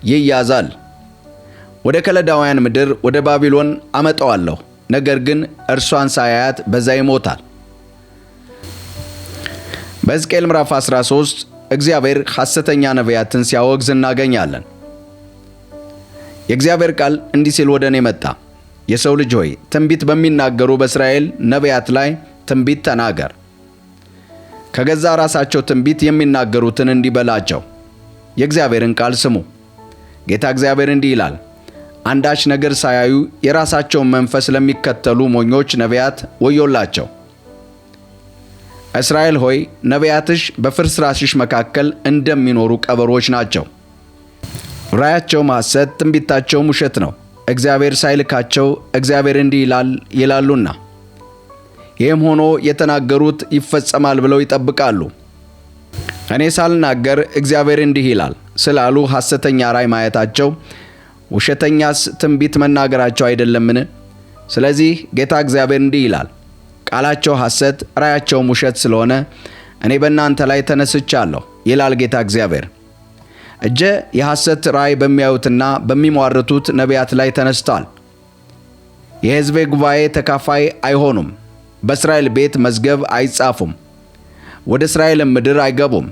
ይያዛል። ወደ ከለዳውያን ምድር ወደ ባቢሎን አመጣዋለሁ፣ ነገር ግን እርሷን ሳያያት በዛ ይሞታል። በሕዝቅኤል ምዕራፍ 13 እግዚአብሔር ሐሰተኛ ነቢያትን ሲያወግዝ እናገኛለን። የእግዚአብሔር ቃል እንዲህ ሲል ወደ እኔ መጣ። የሰው ልጅ ሆይ ትንቢት በሚናገሩ በእስራኤል ነቢያት ላይ ትንቢት ተናገር። ከገዛ ራሳቸው ትንቢት የሚናገሩትን እንዲህ በላቸው፣ የእግዚአብሔርን ቃል ስሙ። ጌታ እግዚአብሔር እንዲህ ይላል፣ አንዳች ነገር ሳያዩ የራሳቸውን መንፈስ ለሚከተሉ ሞኞች ነቢያት ወዮላቸው። እስራኤል ሆይ ነቢያትሽ በፍርስራሽሽ መካከል እንደሚኖሩ ቀበሮች ናቸው። ራያቸውም ሐሰት፣ ትንቢታቸውም ውሸት ነው። እግዚአብሔር ሳይልካቸው እግዚአብሔር እንዲህ ይላል ይላሉና፣ ይህም ሆኖ የተናገሩት ይፈጸማል ብለው ይጠብቃሉ። እኔ ሳልናገር እግዚአብሔር እንዲህ ይላል ስላሉ ሐሰተኛ ራእይ ማየታቸው ውሸተኛስ ትንቢት መናገራቸው አይደለምን? ስለዚህ ጌታ እግዚአብሔር እንዲህ ይላል፣ ቃላቸው ሐሰት ራያቸውም ውሸት ስለሆነ እኔ በእናንተ ላይ ተነስቻለሁ ይላል ጌታ እግዚአብሔር። እጄ የሐሰት ራእይ በሚያዩትና በሚሟርቱት ነቢያት ላይ ተነስቷል። የሕዝቤ ጉባኤ ተካፋይ አይሆኑም፣ በእስራኤል ቤት መዝገብ አይጻፉም፣ ወደ እስራኤልም ምድር አይገቡም።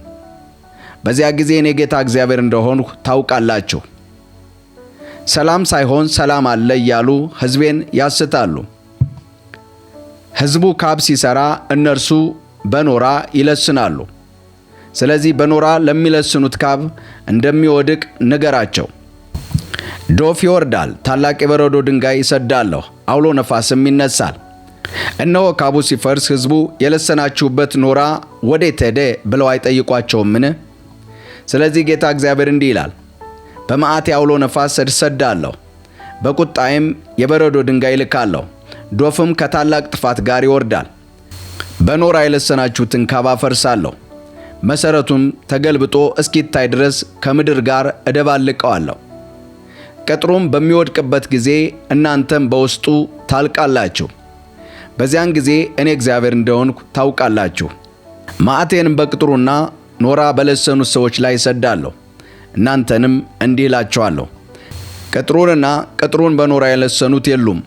በዚያ ጊዜ እኔ ጌታ እግዚአብሔር እንደሆንሁ ታውቃላችሁ። ሰላም ሳይሆን ሰላም አለ እያሉ ሕዝቤን ያስታሉ። ሕዝቡ ካብ ሲሰራ እነርሱ በኖራ ይለስናሉ። ስለዚህ በኖራ ለሚለስኑት ካብ እንደሚወድቅ ንገራቸው። ዶፍ ይወርዳል፣ ታላቅ የበረዶ ድንጋይ ይሰዳለሁ፣ አውሎ ነፋስም ይነሳል። እነሆ ካቡ ሲፈርስ ሕዝቡ የለሰናችሁበት ኖራ ወዴት ሄደ ብለው አይጠይቋቸውምን? ስለዚህ ጌታ እግዚአብሔር እንዲህ ይላል፣ በመዓቴ አውሎ ነፋስ እሰዳለሁ፣ በቁጣዬም የበረዶ ድንጋይ ልካለሁ። ዶፍም ከታላቅ ጥፋት ጋር ይወርዳል። በኖራ የለሰናችሁትን ካብ አፈርሳለሁ፣ መሰረቱም ተገልብጦ እስኪታይ ድረስ ከምድር ጋር እደባልቀዋለሁ። ቅጥሩም በሚወድቅበት ጊዜ እናንተም በውስጡ ታልቃላችሁ። በዚያን ጊዜ እኔ እግዚአብሔር እንደሆንኩ ታውቃላችሁ። መዓቴንም በቅጥሩና ኖራ በለሰኑት ሰዎች ላይ እሰዳለሁ። እናንተንም እንዲህ እላችኋለሁ፣ ቅጥሩንና ቅጥሩን በኖራ የለሰኑት የሉም።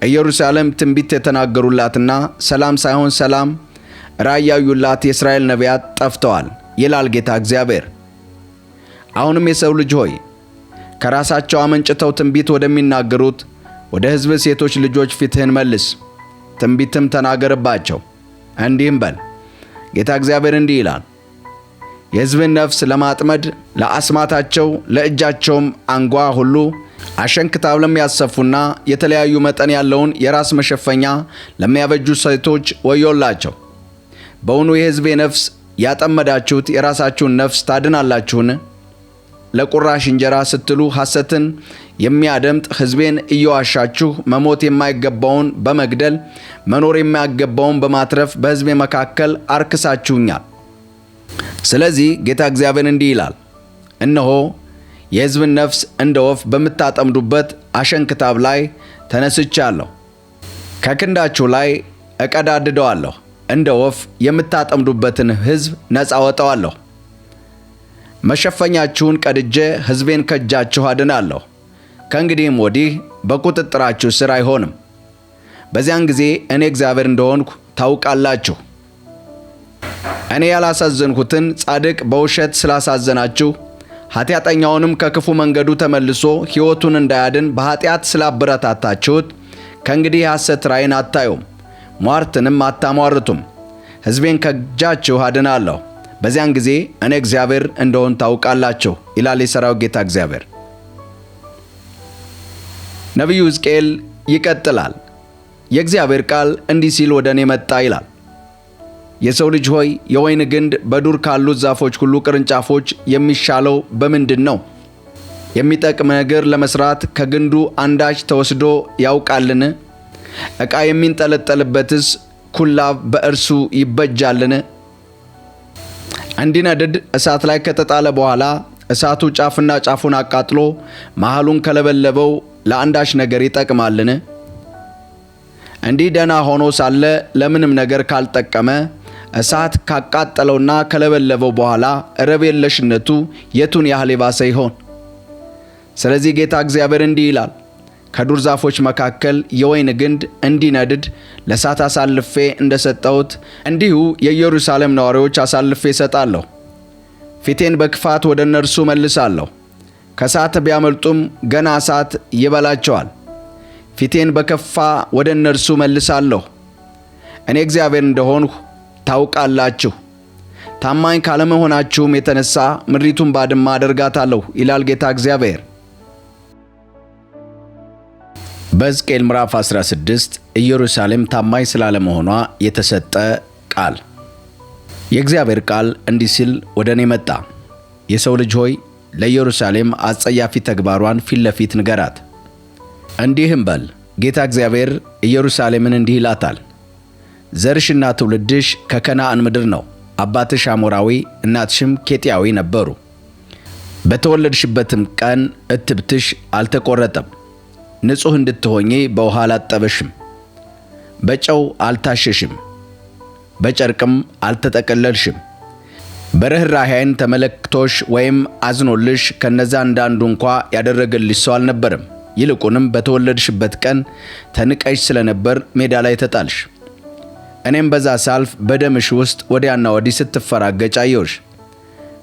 ኢየሩሳሌም ትንቢት የተናገሩላትና ሰላም ሳይሆን ሰላም ራእይ ያዩላት የእስራኤል ነቢያት ጠፍተዋል ይላል ጌታ እግዚአብሔር። አሁንም የሰው ልጅ ሆይ ከራሳቸው አመንጭተው ትንቢት ወደሚናገሩት ወደ ሕዝብ ሴቶች ልጆች ፊትህን መልስ፣ ትንቢትም ተናገርባቸው። እንዲህም በል፣ ጌታ እግዚአብሔር እንዲህ ይላል፣ የሕዝብን ነፍስ ለማጥመድ ለአስማታቸው ለእጃቸውም አንጓ ሁሉ አሸንክታብ ለሚያሰፉና የተለያዩ መጠን ያለውን የራስ መሸፈኛ ለሚያበጁ ሴቶች ወዮላቸው። በውኑ የሕዝቤ ነፍስ ያጠመዳችሁት የራሳችሁን ነፍስ ታድናላችሁን? ለቁራሽ እንጀራ ስትሉ ሐሰትን የሚያደምጥ ሕዝቤን እየዋሻችሁ መሞት የማይገባውን በመግደል መኖር የማይገባውን በማትረፍ በሕዝቤ መካከል አርክሳችሁኛል። ስለዚህ ጌታ እግዚአብሔር እንዲህ ይላል፣ እነሆ የሕዝብን ነፍስ እንደ ወፍ በምታጠምዱበት አሸንክታብ ላይ ተነስቻለሁ። ከክንዳችሁ ላይ እቀዳድደዋለሁ፣ እንደ ወፍ የምታጠምዱበትን ሕዝብ ነፃ አወጣዋለሁ። መሸፈኛችሁን ቀድጄ ሕዝቤን ከእጃችሁ አድናለሁ። ከእንግዲህም ወዲህ በቁጥጥራችሁ ስር አይሆንም። በዚያን ጊዜ እኔ እግዚአብሔር እንደሆንኩ ታውቃላችሁ። እኔ ያላሳዘንሁትን ጻድቅ በውሸት ስላሳዘናችሁ ኃጢአተኛውንም ከክፉ መንገዱ ተመልሶ ሕይወቱን እንዳያድን በኃጢአት ስላበረታታችሁት ከእንግዲህ የሐሰት ራእይን አታዩም፣ ሟርትንም አታሟርቱም። ሕዝቤን ከእጃችሁ አድናለሁ። በዚያን ጊዜ እኔ እግዚአብሔር እንደሆን ታውቃላችሁ ይላል የሠራዊት ጌታ እግዚአብሔር። ነቢዩ ሕዝቅኤል ይቀጥላል። የእግዚአብሔር ቃል እንዲህ ሲል ወደ እኔ መጣ ይላል። የሰው ልጅ ሆይ የወይን ግንድ በዱር ካሉት ዛፎች ሁሉ ቅርንጫፎች የሚሻለው በምንድን ነው? የሚጠቅም ነገር ለመስራት ከግንዱ አንዳች ተወስዶ ያውቃልን? ዕቃ የሚንጠለጠልበትስ ኩላብ በእርሱ ይበጃልን? እንዲነድድ እሳት ላይ ከተጣለ በኋላ እሳቱ ጫፍና ጫፉን አቃጥሎ መሃሉን ከለበለበው ለአንዳች ነገር ይጠቅማልን? እንዲህ ደህና ሆኖ ሳለ ለምንም ነገር ካልጠቀመ እሳት ካቃጠለውና ከለበለበው በኋላ ረብ የለሽነቱ የቱን ያህል የባሰ ይሆን? ስለዚህ ጌታ እግዚአብሔር እንዲህ ይላል፣ ከዱር ዛፎች መካከል የወይን ግንድ እንዲነድድ ለእሳት አሳልፌ እንደሰጠሁት እንዲሁ የኢየሩሳሌም ነዋሪዎች አሳልፌ እሰጣለሁ። ፊቴን በክፋት ወደ እነርሱ መልሳለሁ። ከእሳት ቢያመልጡም ገና እሳት ይበላቸዋል። ፊቴን በከፋ ወደ እነርሱ መልሳለሁ። እኔ እግዚአብሔር እንደሆንሁ ታውቃላችሁ። ታማኝ ካለመሆናችሁም የተነሳ ምድሪቱን ባድማ አደርጋታለሁ ይላል ጌታ እግዚአብሔር። በሕዝቅኤል ምዕራፍ 16 ኢየሩሳሌም ታማኝ ስላለመሆኗ የተሰጠ ቃል። የእግዚአብሔር ቃል እንዲህ ሲል ወደ እኔ መጣ። የሰው ልጅ ሆይ ለኢየሩሳሌም አጸያፊ ተግባሯን ፊት ለፊት ንገራት። እንዲህም በል፣ ጌታ እግዚአብሔር ኢየሩሳሌምን እንዲህ ይላታል፣ ዘርሽና ትውልድሽ ከከነዓን ምድር ነው። አባትሽ አሞራዊ እናትሽም ኬጢያዊ ነበሩ። በተወለድሽበትም ቀን እትብትሽ አልተቆረጠም። ንጹሕ እንድትሆኚ በውሃ አላጠበሽም፣ በጨው አልታሸሽም፣ በጨርቅም አልተጠቀለልሽም። በርኅራኄን ተመለክቶሽ ወይም አዝኖልሽ ከነዛ እንዳንዱ እንኳ ያደረገልሽ ሰው አልነበረም። ይልቁንም በተወለድሽበት ቀን ተንቀሽ ስለነበር ሜዳ ላይ ተጣልሽ። እኔም በዛ ሳልፍ በደምሽ ውስጥ ወዲያና ወዲህ ስትፈራገጭ አየሁሽ።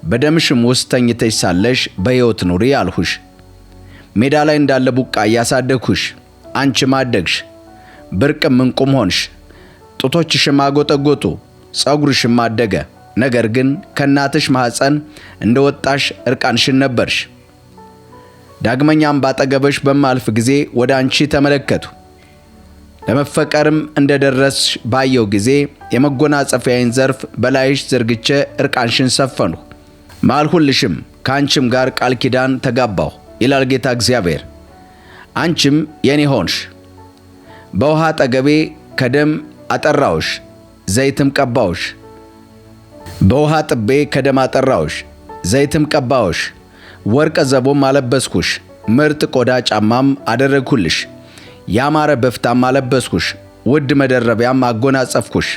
በደምሽም ውስጥ ተኝተሽ ሳለሽ በሕይወት ኑሪ አልሁሽ። ሜዳ ላይ እንዳለ ቡቃያ አሳደግሁሽ፣ አንቺም አደግሽ፣ ብርቅም ዕንቁም ሆንሽ። ጡቶችሽም አጎጠጎጡ፣ ጸጉርሽም አደገ። ነገር ግን ከእናትሽ ማኅፀን እንደ ወጣሽ ዕርቃንሽን ነበርሽ። ዳግመኛም ባጠገብሽ በማልፍ ጊዜ ወደ አንቺ ተመለከቱ። ለመፈቀርም እንደደረስሽ ባየው ጊዜ የመጎናጸፊያዬን ዘርፍ በላይሽ ዘርግቼ ዕርቃንሽን ሰፈንሁ፣ ማልሁልሽም፣ ከአንቺም ጋር ቃል ኪዳን ተጋባሁ ይላል ጌታ እግዚአብሔር። አንቺም የኔ ሆንሽ። በውሃ አጠገቤ ከደም አጠራውሽ፣ ዘይትም ቀባውሽ። በውሃ ጥቤ ከደም አጠራውሽ፣ ዘይትም ቀባውሽ። ወርቀ ዘቦም አለበስኩሽ፣ ምርጥ ቆዳ ጫማም አደረግሁልሽ። ያማረ በፍታም አለበስኩሽ፣ ውድ መደረቢያም አጎናጸፍኩሽ።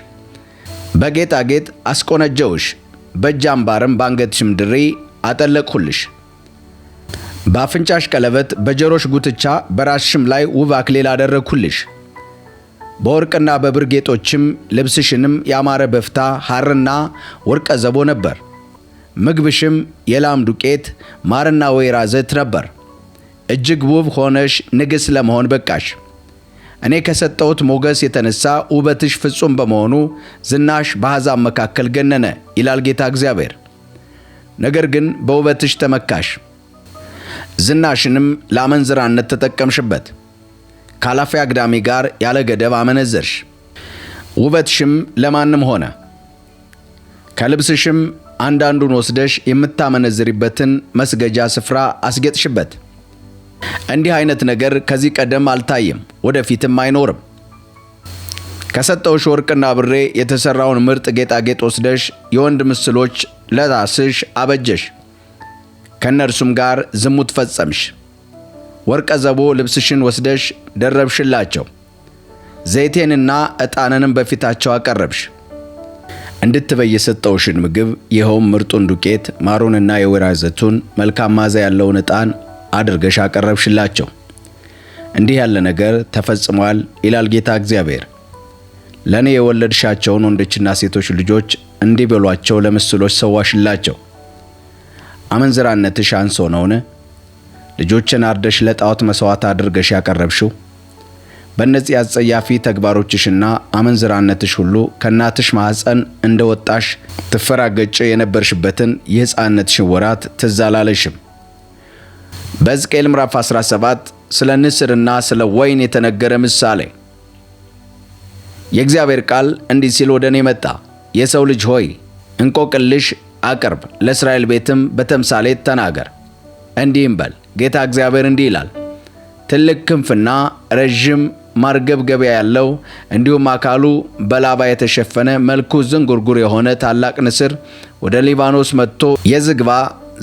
በጌጣጌጥ አስቆነጀውሽ፣ በእጅ አምባርም በአንገትሽም ድሪ አጠለቅሁልሽ። በአፍንጫሽ ቀለበት፣ በጆሮሽ ጉትቻ፣ በራስሽም ላይ ውብ አክሊል አደረግሁልሽ። በወርቅና በብር ጌጦችም ልብስሽንም ያማረ በፍታ ሐርና ወርቀ ዘቦ ነበር። ምግብሽም የላም ዱቄት ማርና ወይራ ዘይት ነበር። እጅግ ውብ ሆነሽ ንግሥት ለመሆን በቃሽ። እኔ ከሰጠሁት ሞገስ የተነሳ ውበትሽ ፍጹም በመሆኑ ዝናሽ በአሕዛብ መካከል ገነነ ይላል ጌታ እግዚአብሔር። ነገር ግን በውበትሽ ተመካሽ፣ ዝናሽንም ለአመንዝራነት ተጠቀምሽበት። ካላፊ አግዳሚ ጋር ያለ ገደብ አመነዘርሽ። ውበትሽም ለማንም ሆነ። ከልብስሽም አንዳንዱን ወስደሽ የምታመነዝሪበትን መስገጃ ስፍራ አስጌጥሽበት። እንዲህ አይነት ነገር ከዚህ ቀደም አልታየም፣ ወደፊትም አይኖርም። ከሰጠውሽ ወርቅና ብሬ የተሰራውን ምርጥ ጌጣጌጥ ወስደሽ የወንድ ምስሎች ለራስሽ አበጀሽ፣ ከነርሱም ጋር ዝሙት ፈጸምሽ። ወርቀ ዘቦ ልብስሽን ወስደሽ ደረብሽላቸው፣ ዘይቴንና ዕጣንንም በፊታቸው አቀረብሽ። እንድትበይ የሰጠውሽን ምግብ ይኸውም ምርጡን ዱቄት ማሩንና የወይራ ዘይቱን መልካም መዓዛ ያለውን ዕጣን አድርገሽ አቀረብሽላቸው። እንዲህ ያለ ነገር ተፈጽሟል ይላል ጌታ እግዚአብሔር። ለእኔ የወለድሻቸውን ወንዶችና ሴቶች ልጆች እንዲበሏቸው ለምስሎች ሰዋሽላቸው። አመንዝራነትሽ አንሶ ነውን? ልጆችን አርደሽ ለጣዖት መሥዋዕት አድርገሽ ያቀረብሽው? በእነዚህ አጸያፊ ተግባሮችሽና አመንዝራነትሽ ሁሉ ከእናትሽ ማኅፀን እንደ ወጣሽ ትፈራገጭ የነበርሽበትን የሕፃንነትሽን ወራት ትዝ አላለሽም? በሕዝቅኤል ምዕራፍ 17 ስለ ንስርና ስለ ወይን የተነገረ ምሳሌ። የእግዚአብሔር ቃል እንዲህ ሲል ወደ እኔ መጣ። የሰው ልጅ ሆይ እንቆቅልሽ አቅርብ፣ ለእስራኤል ቤትም በተምሳሌት ተናገር። እንዲህም በል፣ ጌታ እግዚአብሔር እንዲህ ይላል፣ ትልቅ ክንፍና ረዥም ማርገብገቢያ ያለው እንዲሁም አካሉ በላባ የተሸፈነ መልኩ ዝንጉርጉር የሆነ ታላቅ ንስር ወደ ሊባኖስ መጥቶ የዝግባ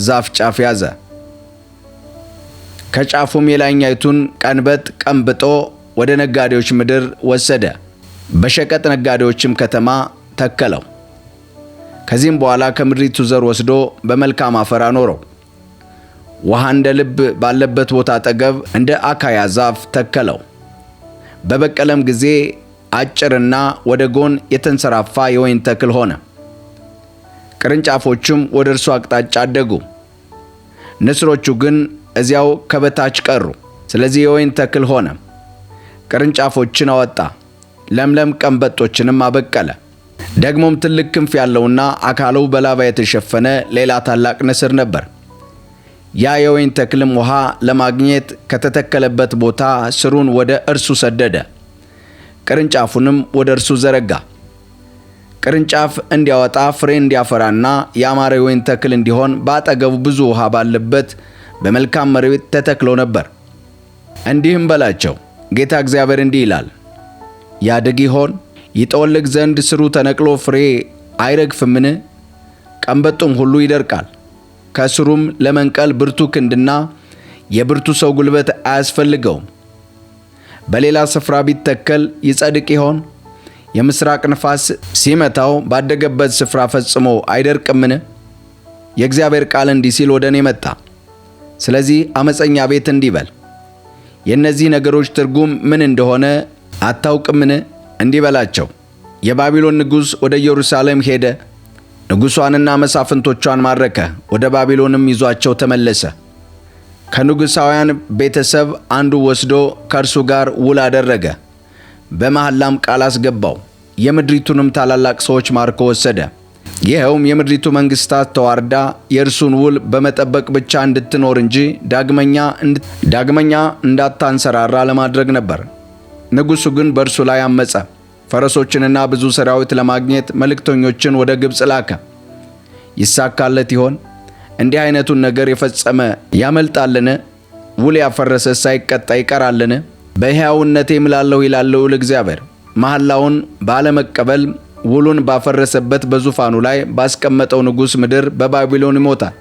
ዛፍ ጫፍ ያዘ። ከጫፉም የላይኛይቱን ቀንበጥ ቀንብጦ ወደ ነጋዴዎች ምድር ወሰደ፣ በሸቀጥ ነጋዴዎችም ከተማ ተከለው። ከዚህም በኋላ ከምድሪቱ ዘር ወስዶ በመልካም አፈር አኖረው። ውሃ እንደ ልብ ባለበት ቦታ አጠገብ እንደ አካያ ዛፍ ተከለው። በበቀለም ጊዜ አጭርና ወደ ጎን የተንሰራፋ የወይን ተክል ሆነ። ቅርንጫፎቹም ወደ እርሱ አቅጣጫ አደጉ። ንስሮቹ ግን እዚያው ከበታች ቀሩ። ስለዚህ የወይን ተክል ሆነ፣ ቅርንጫፎችን አወጣ፣ ለምለም ቀንበጦችንም አበቀለ። ደግሞም ትልቅ ክንፍ ያለውና አካሉ በላባ የተሸፈነ ሌላ ታላቅ ንስር ነበር። ያ የወይን ተክልም ውሃ ለማግኘት ከተተከለበት ቦታ ስሩን ወደ እርሱ ሰደደ፣ ቅርንጫፉንም ወደ እርሱ ዘረጋ። ቅርንጫፍ እንዲያወጣ ፍሬ እንዲያፈራና ያማረ የወይን ተክል እንዲሆን በአጠገቡ ብዙ ውሃ ባለበት በመልካም መሬት ተተክሎ ነበር። እንዲህም በላቸው፣ ጌታ እግዚአብሔር እንዲህ ይላል፣ ያድግ ይሆን? ይጠወልግ ዘንድ ስሩ ተነቅሎ ፍሬ አይረግፍምን? ቀንበጡም ሁሉ ይደርቃል። ከስሩም ለመንቀል ብርቱ ክንድና የብርቱ ሰው ጉልበት አያስፈልገውም። በሌላ ስፍራ ቢተከል ይጸድቅ ይሆን? የምስራቅ ንፋስ ሲመታው ባደገበት ስፍራ ፈጽሞ አይደርቅምን? የእግዚአብሔር ቃል እንዲህ ሲል ወደ እኔ መጣ። ስለዚህ አመፀኛ ቤት እንዲህ በል፣ የእነዚህ ነገሮች ትርጉም ምን እንደሆነ አታውቅምን? እንዲህ በላቸው፣ የባቢሎን ንጉሥ ወደ ኢየሩሳሌም ሄደ፣ ንጉሷንና መሳፍንቶቿን ማረከ፣ ወደ ባቢሎንም ይዟቸው ተመለሰ። ከንጉሣውያን ቤተሰብ አንዱ ወስዶ ከእርሱ ጋር ውል አደረገ፣ በመሐላም ቃል አስገባው። የምድሪቱንም ታላላቅ ሰዎች ማርኮ ወሰደ። ይኸውም የምድሪቱ መንግሥታት ተዋርዳ የእርሱን ውል በመጠበቅ ብቻ እንድትኖር እንጂ ዳግመኛ እንዳታንሰራራ ለማድረግ ነበር። ንጉሡ ግን በእርሱ ላይ አመፀ። ፈረሶችንና ብዙ ሠራዊት ለማግኘት መልእክተኞችን ወደ ግብፅ ላከ። ይሳካለት ይሆን? እንዲህ አይነቱን ነገር የፈጸመ ያመልጣልን? ውል ያፈረሰ ሳይቀጣ ይቀራልን? በሕያውነቴ እምላለሁ ይላል ልዑል እግዚአብሔር፣ መሐላውን ባለመቀበል ውሉን ባፈረሰበት በዙፋኑ ላይ ባስቀመጠው ንጉሥ ምድር በባቢሎን ይሞታል።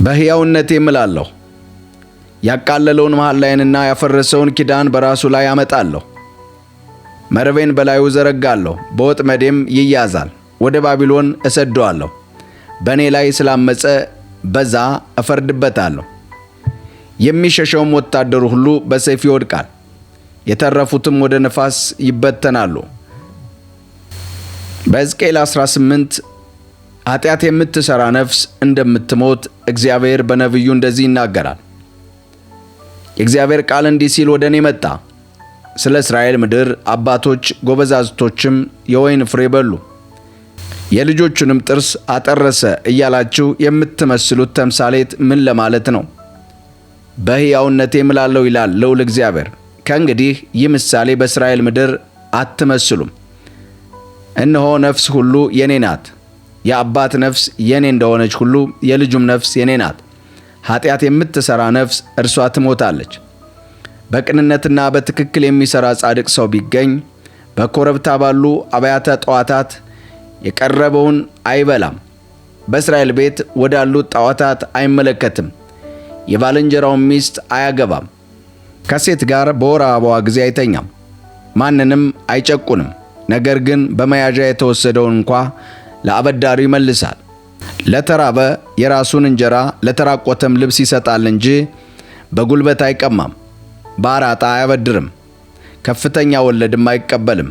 በሕያውነቴ እምላለሁ፣ ያቃለለውን መሐላዬንና ያፈረሰውን ኪዳን በራሱ ላይ አመጣለሁ። መረቤን በላዩ ዘረጋለሁ፣ በወጥመዴም ይያዛል። ወደ ባቢሎን እሰደዋለሁ። በእኔ ላይ ስላመፀ በዛ እፈርድበታለሁ። የሚሸሸውም ወታደሩ ሁሉ በሰይፍ ይወድቃል፣ የተረፉትም ወደ ነፋስ ይበተናሉ። በሕዝቅኤል 18 ኃጢአት የምትሠራ ነፍስ እንደምትሞት እግዚአብሔር በነቢዩ እንደዚህ ይናገራል። የእግዚአብሔር ቃል እንዲህ ሲል ወደ እኔ መጣ። ስለ እስራኤል ምድር አባቶች ጎበዛዝቶችም የወይን ፍሬ በሉ፣ የልጆቹንም ጥርስ አጠረሰ እያላችሁ የምትመስሉት ተምሳሌት ምን ለማለት ነው? በሕያውነቴ እምላለሁ ይላል ልዑል እግዚአብሔር፣ ከእንግዲህ ይህ ምሳሌ በእስራኤል ምድር አትመስሉም። እነሆ ነፍስ ሁሉ የኔ ናት። የአባት ነፍስ የኔ እንደሆነች ሁሉ የልጁም ነፍስ የኔ ናት። ኃጢአት የምትሠራ ነፍስ እርሷ ትሞታለች። በቅንነትና በትክክል የሚሠራ ጻድቅ ሰው ቢገኝ በኮረብታ ባሉ አብያተ ጣዖታት የቀረበውን አይበላም። በእስራኤል ቤት ወዳሉት ጣዖታት አይመለከትም። የባልንጀራውን ሚስት አያገባም። ከሴት ጋር በወር አበባዋ ጊዜ አይተኛም። ማንንም አይጨቁንም። ነገር ግን በመያዣ የተወሰደውን እንኳ ለአበዳሪው ይመልሳል። ለተራበ የራሱን እንጀራ ለተራቆተም ልብስ ይሰጣል እንጂ በጉልበት አይቀማም። በአራጣ አያበድርም። ከፍተኛ ወለድም አይቀበልም።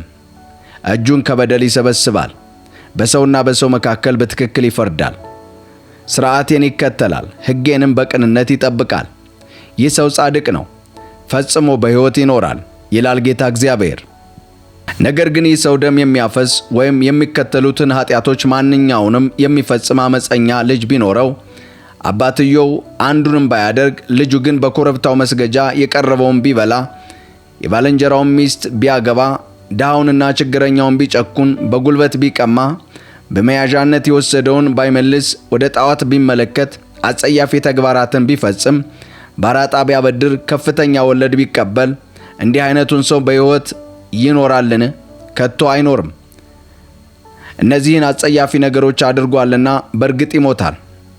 እጁን ከበደል ይሰበስባል። በሰውና በሰው መካከል በትክክል ይፈርዳል። ሥርዓቴን ይከተላል፣ ሕጌንም በቅንነት ይጠብቃል። ይህ ሰው ጻድቅ ነው፣ ፈጽሞ በሕይወት ይኖራል ይላል ጌታ እግዚአብሔር። ነገር ግን ይህ ሰው ደም የሚያፈስ ወይም የሚከተሉትን ኃጢአቶች ማንኛውንም የሚፈጽም ዓመፀኛ ልጅ ቢኖረው አባትየው አንዱንም ባያደርግ ልጁ ግን በኮረብታው መስገጃ የቀረበውን ቢበላ የባልንጀራውን ሚስት ቢያገባ ድሃውንና ችግረኛውን ቢጨኩን በጉልበት ቢቀማ በመያዣነት የወሰደውን ባይመልስ ወደ ጣዖት ቢመለከት አጸያፊ ተግባራትን ቢፈጽም ባራጣ ቢያበድር ከፍተኛ ወለድ ቢቀበል እንዲህ አይነቱን ሰው በሕይወት ይኖራልን? ከቶ አይኖርም። እነዚህን አጸያፊ ነገሮች አድርጓልና በእርግጥ ይሞታል፣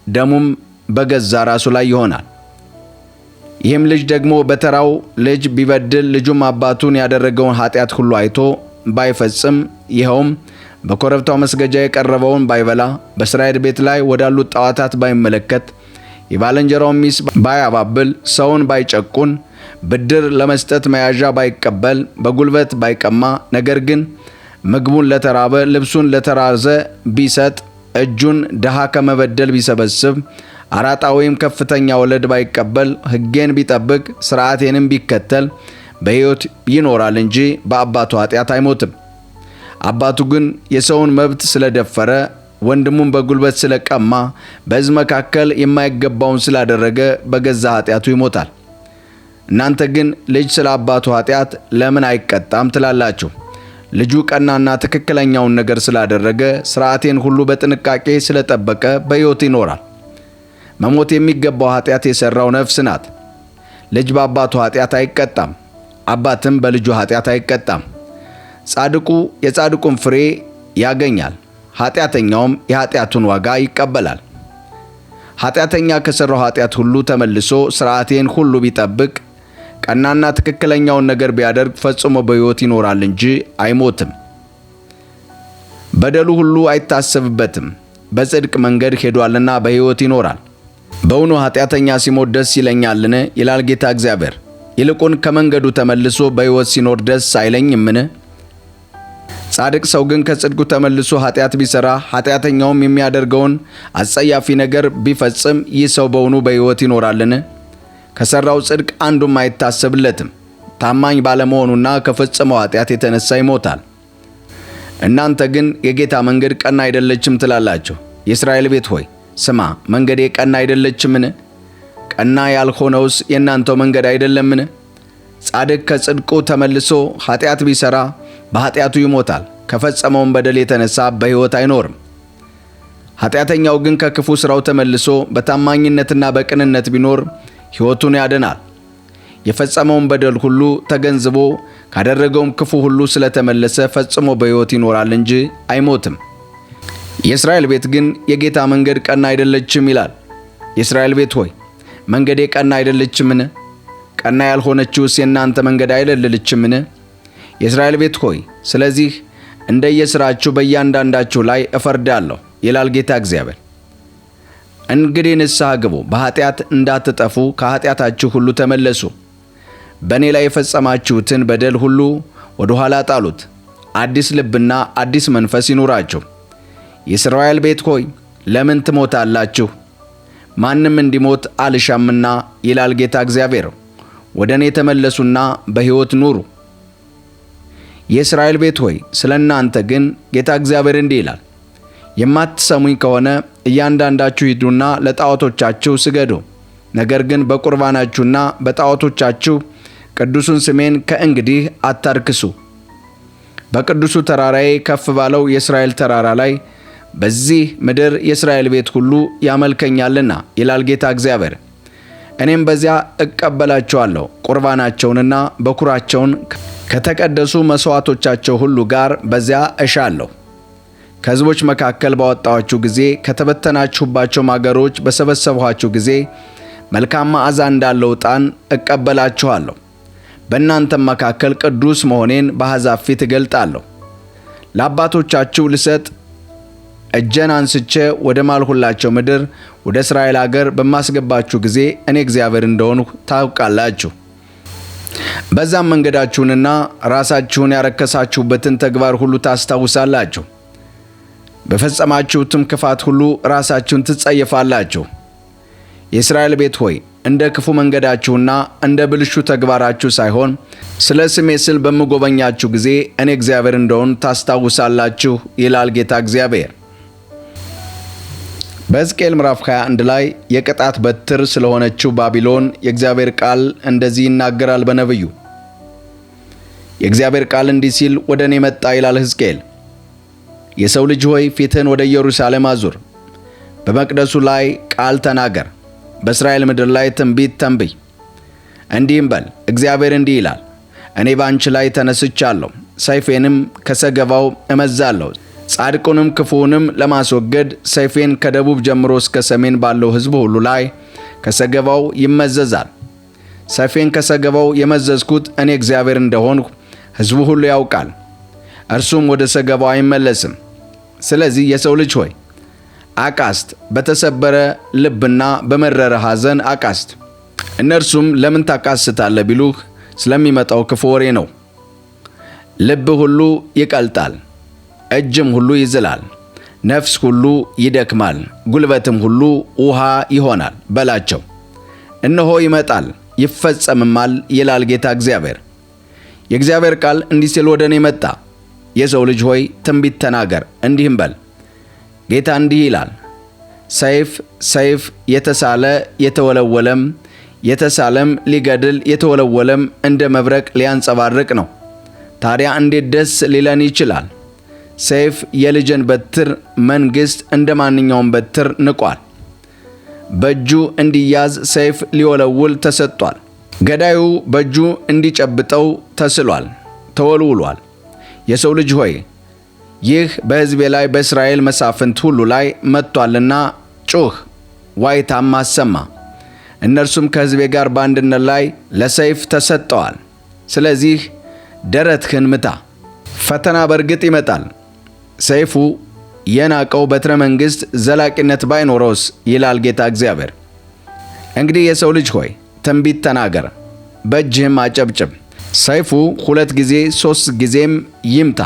ደሙም በገዛ ራሱ ላይ ይሆናል። ይህም ልጅ ደግሞ በተራው ልጅ ቢበድል ልጁም አባቱን ያደረገውን ኃጢአት ሁሉ አይቶ ባይፈጽም ይኸውም በኮረብታው መስገጃ የቀረበውን ባይበላ በእስራኤል ቤት ላይ ወዳሉት ጣዖታት ባይመለከት የባልንጀራውን ሚስት ባያባብል ሰውን ባይጨቁን ብድር ለመስጠት መያዣ ባይቀበል በጉልበት ባይቀማ ነገር ግን ምግቡን ለተራበ ልብሱን ለተራዘ ቢሰጥ እጁን ድሃ ከመበደል ቢሰበስብ አራጣ ወይም ከፍተኛ ወለድ ባይቀበል ሕጌን ቢጠብቅ ሥርዓቴንም ቢከተል በሕይወት ይኖራል እንጂ በአባቱ ኃጢአት አይሞትም። አባቱ ግን የሰውን መብት ስለደፈረ ወንድሙን በጉልበት ስለቀማ በሕዝብ መካከል የማይገባውን ስላደረገ በገዛ ኃጢአቱ ይሞታል። እናንተ ግን ልጅ ስለ አባቱ ኃጢአት ለምን አይቀጣም ትላላችሁ? ልጁ ቀናና ትክክለኛውን ነገር ስላደረገ ሥርዓቴን ሁሉ በጥንቃቄ ስለጠበቀ በሕይወት ይኖራል። መሞት የሚገባው ኃጢአት የሠራው ነፍስ ናት። ልጅ በአባቱ ኃጢአት አይቀጣም፣ አባትም በልጁ ኃጢአት አይቀጣም። ጻድቁ የጻድቁን ፍሬ ያገኛል፣ ኃጢአተኛውም የኃጢአቱን ዋጋ ይቀበላል። ኃጢአተኛ ከሠራው ኃጢአት ሁሉ ተመልሶ ሥርዓቴን ሁሉ ቢጠብቅ ቀናና ትክክለኛውን ነገር ቢያደርግ ፈጽሞ በሕይወት ይኖራል እንጂ አይሞትም። በደሉ ሁሉ አይታሰብበትም፣ በጽድቅ መንገድ ሄዷልና በሕይወት ይኖራል። በውኑ ኃጢአተኛ ሲሞት ደስ ይለኛልን? ይላል ጌታ እግዚአብሔር። ይልቁን ከመንገዱ ተመልሶ በሕይወት ሲኖር ደስ አይለኝምን? ጻድቅ ሰው ግን ከጽድቁ ተመልሶ ኃጢአት ቢሠራ ኃጢአተኛውም የሚያደርገውን አጸያፊ ነገር ቢፈጽም ይህ ሰው በውኑ በሕይወት ይኖራልን? ከሠራው ጽድቅ አንዱም አይታሰብለትም። ታማኝ ባለመሆኑና ከፈጸመው ኃጢአት የተነሳ ይሞታል። እናንተ ግን የጌታ መንገድ ቀና አይደለችም ትላላችሁ። የእስራኤል ቤት ሆይ ስማ፣ መንገዴ ቀና አይደለችምን? ቀና ያልሆነውስ የእናንተው መንገድ አይደለምን? ጻድቅ ከጽድቁ ተመልሶ ኃጢአት ቢሠራ በኃጢአቱ ይሞታል፣ ከፈጸመውም በደል የተነሳ በሕይወት አይኖርም። ኃጢአተኛው ግን ከክፉ ሥራው ተመልሶ በታማኝነትና በቅንነት ቢኖር ሕይወቱን ያድናል። የፈጸመውን በደል ሁሉ ተገንዝቦ ካደረገውም ክፉ ሁሉ ስለተመለሰ ፈጽሞ በሕይወት ይኖራል እንጂ አይሞትም። የእስራኤል ቤት ግን የጌታ መንገድ ቀና አይደለችም ይላል። የእስራኤል ቤት ሆይ መንገዴ ቀና አይደለችምን? ቀና ያልሆነችውስ የእናንተ መንገድ አይደለችምን? የእስራኤል ቤት ሆይ ስለዚህ እንደየሥራችሁ በእያንዳንዳችሁ ላይ እፈርዳለሁ ይላል ጌታ እግዚአብሔር። እንግዲህ ንስሐ ግቡ፣ በኃጢአት እንዳትጠፉ ከኃጢአታችሁ ሁሉ ተመለሱ። በእኔ ላይ የፈጸማችሁትን በደል ሁሉ ወደ ኋላ ጣሉት። አዲስ ልብና አዲስ መንፈስ ይኑራችሁ። የእስራኤል ቤት ሆይ ለምን ትሞታላችሁ? ማንም እንዲሞት አልሻምና ይላል ጌታ እግዚአብሔር። ወደ እኔ ተመለሱና በሕይወት ኑሩ። የእስራኤል ቤት ሆይ ስለ እናንተ ግን ጌታ እግዚአብሔር እንዲህ ይላል፣ የማትሰሙኝ ከሆነ እያንዳንዳችሁ ሂዱና ለጣዖቶቻችሁ ስገዱ። ነገር ግን በቁርባናችሁና በጣዖቶቻችሁ ቅዱሱን ስሜን ከእንግዲህ አታርክሱ። በቅዱሱ ተራራዬ ከፍ ባለው የእስራኤል ተራራ ላይ በዚህ ምድር የእስራኤል ቤት ሁሉ ያመልከኛልና ይላል ጌታ እግዚአብሔር። እኔም በዚያ እቀበላቸዋለሁ፣ ቁርባናቸውንና በኩራቸውን ከተቀደሱ መሥዋዕቶቻቸው ሁሉ ጋር በዚያ እሻለሁ። ከሕዝቦች መካከል ባወጣኋችሁ ጊዜ ከተበተናችሁባቸው አገሮች በሰበሰብኋችሁ ጊዜ መልካም መዓዛ እንዳለው ዕጣን እቀበላችኋለሁ። በእናንተም መካከል ቅዱስ መሆኔን በአሕዛብ ፊት እገልጣለሁ። ለአባቶቻችሁ ልሰጥ እጄን አንስቼ ወደ ማልሁላቸው ምድር ወደ እስራኤል አገር በማስገባችሁ ጊዜ እኔ እግዚአብሔር እንደሆንሁ ታውቃላችሁ። በዛም መንገዳችሁንና ራሳችሁን ያረከሳችሁበትን ተግባር ሁሉ ታስታውሳላችሁ። በፈጸማችሁትም ክፋት ሁሉ ራሳችሁን ትጸየፋላችሁ። የእስራኤል ቤት ሆይ እንደ ክፉ መንገዳችሁና እንደ ብልሹ ተግባራችሁ ሳይሆን ስለ ስሜ ስል በምጎበኛችሁ ጊዜ እኔ እግዚአብሔር እንደሆን ታስታውሳላችሁ ይላል ጌታ እግዚአብሔር። በሕዝቅኤል ምዕራፍ 21 ላይ የቅጣት በትር ስለሆነችው ባቢሎን የእግዚአብሔር ቃል እንደዚህ ይናገራል በነቢዩ። የእግዚአብሔር ቃል እንዲህ ሲል ወደ እኔ መጣ ይላል ሕዝቅኤል። የሰው ልጅ ሆይ ፊትህን ወደ ኢየሩሳሌም አዙር፣ በመቅደሱ ላይ ቃል ተናገር፣ በእስራኤል ምድር ላይ ትንቢት ተንብይ። እንዲህም በል፣ እግዚአብሔር እንዲህ ይላል፣ እኔ ባንቺ ላይ ተነስቻለሁ፣ ሰይፌንም ከሰገባው እመዛለሁ። ጻድቁንም ክፉውንም ለማስወገድ ሰይፌን ከደቡብ ጀምሮ እስከ ሰሜን ባለው ሕዝብ ሁሉ ላይ ከሰገባው ይመዘዛል። ሰይፌን ከሰገባው የመዘዝኩት እኔ እግዚአብሔር እንደሆንሁ ሕዝቡ ሁሉ ያውቃል፣ እርሱም ወደ ሰገባው አይመለስም። ስለዚህ የሰው ልጅ ሆይ አቃስት፣ በተሰበረ ልብና በመረረ ሐዘን አቃስት። እነርሱም ለምን ታቃስታለህ ቢሉህ ስለሚመጣው ክፉ ወሬ ነው። ልብ ሁሉ ይቀልጣል፣ እጅም ሁሉ ይዝላል፣ ነፍስ ሁሉ ይደክማል፣ ጉልበትም ሁሉ ውሃ ይሆናል በላቸው። እነሆ ይመጣል ይፈጸምማል ይላል ጌታ እግዚአብሔር። የእግዚአብሔር ቃል እንዲህ ሲል ወደ እኔ መጣ። የሰው ልጅ ሆይ ትንቢት ተናገር፣ እንዲህም በል፣ ጌታ እንዲህ ይላል፣ ሰይፍ ሰይፍ፣ የተሳለ የተወለወለም፣ የተሳለም ሊገድል የተወለወለም እንደ መብረቅ ሊያንጸባርቅ ነው። ታዲያ እንዴት ደስ ሊለን ይችላል? ሰይፍ የልጅን በትር መንግሥት እንደ ማንኛውም በትር ንቋል። በእጁ እንዲያዝ ሰይፍ ሊወለውል ተሰጥቷል። ገዳዩ በእጁ እንዲጨብጠው ተስሏል፣ ተወልውሏል። የሰው ልጅ ሆይ ይህ በሕዝቤ ላይ በእስራኤል መሳፍንት ሁሉ ላይ መጥቷልና ጩኽ፣ ዋይታም አሰማ። እነርሱም ከሕዝቤ ጋር በአንድነት ላይ ለሰይፍ ተሰጠዋል። ስለዚህ ደረትህን ምታ። ፈተና በእርግጥ ይመጣል። ሰይፉ የናቀው በትረ መንግሥት ዘላቂነት ባይኖረውስ ይላል ጌታ እግዚአብሔር። እንግዲህ የሰው ልጅ ሆይ ትንቢት ተናገር፣ በእጅህም አጨብጭብ። ሰይፉ 2 ጊዜ 3 ጊዜም ይምታ።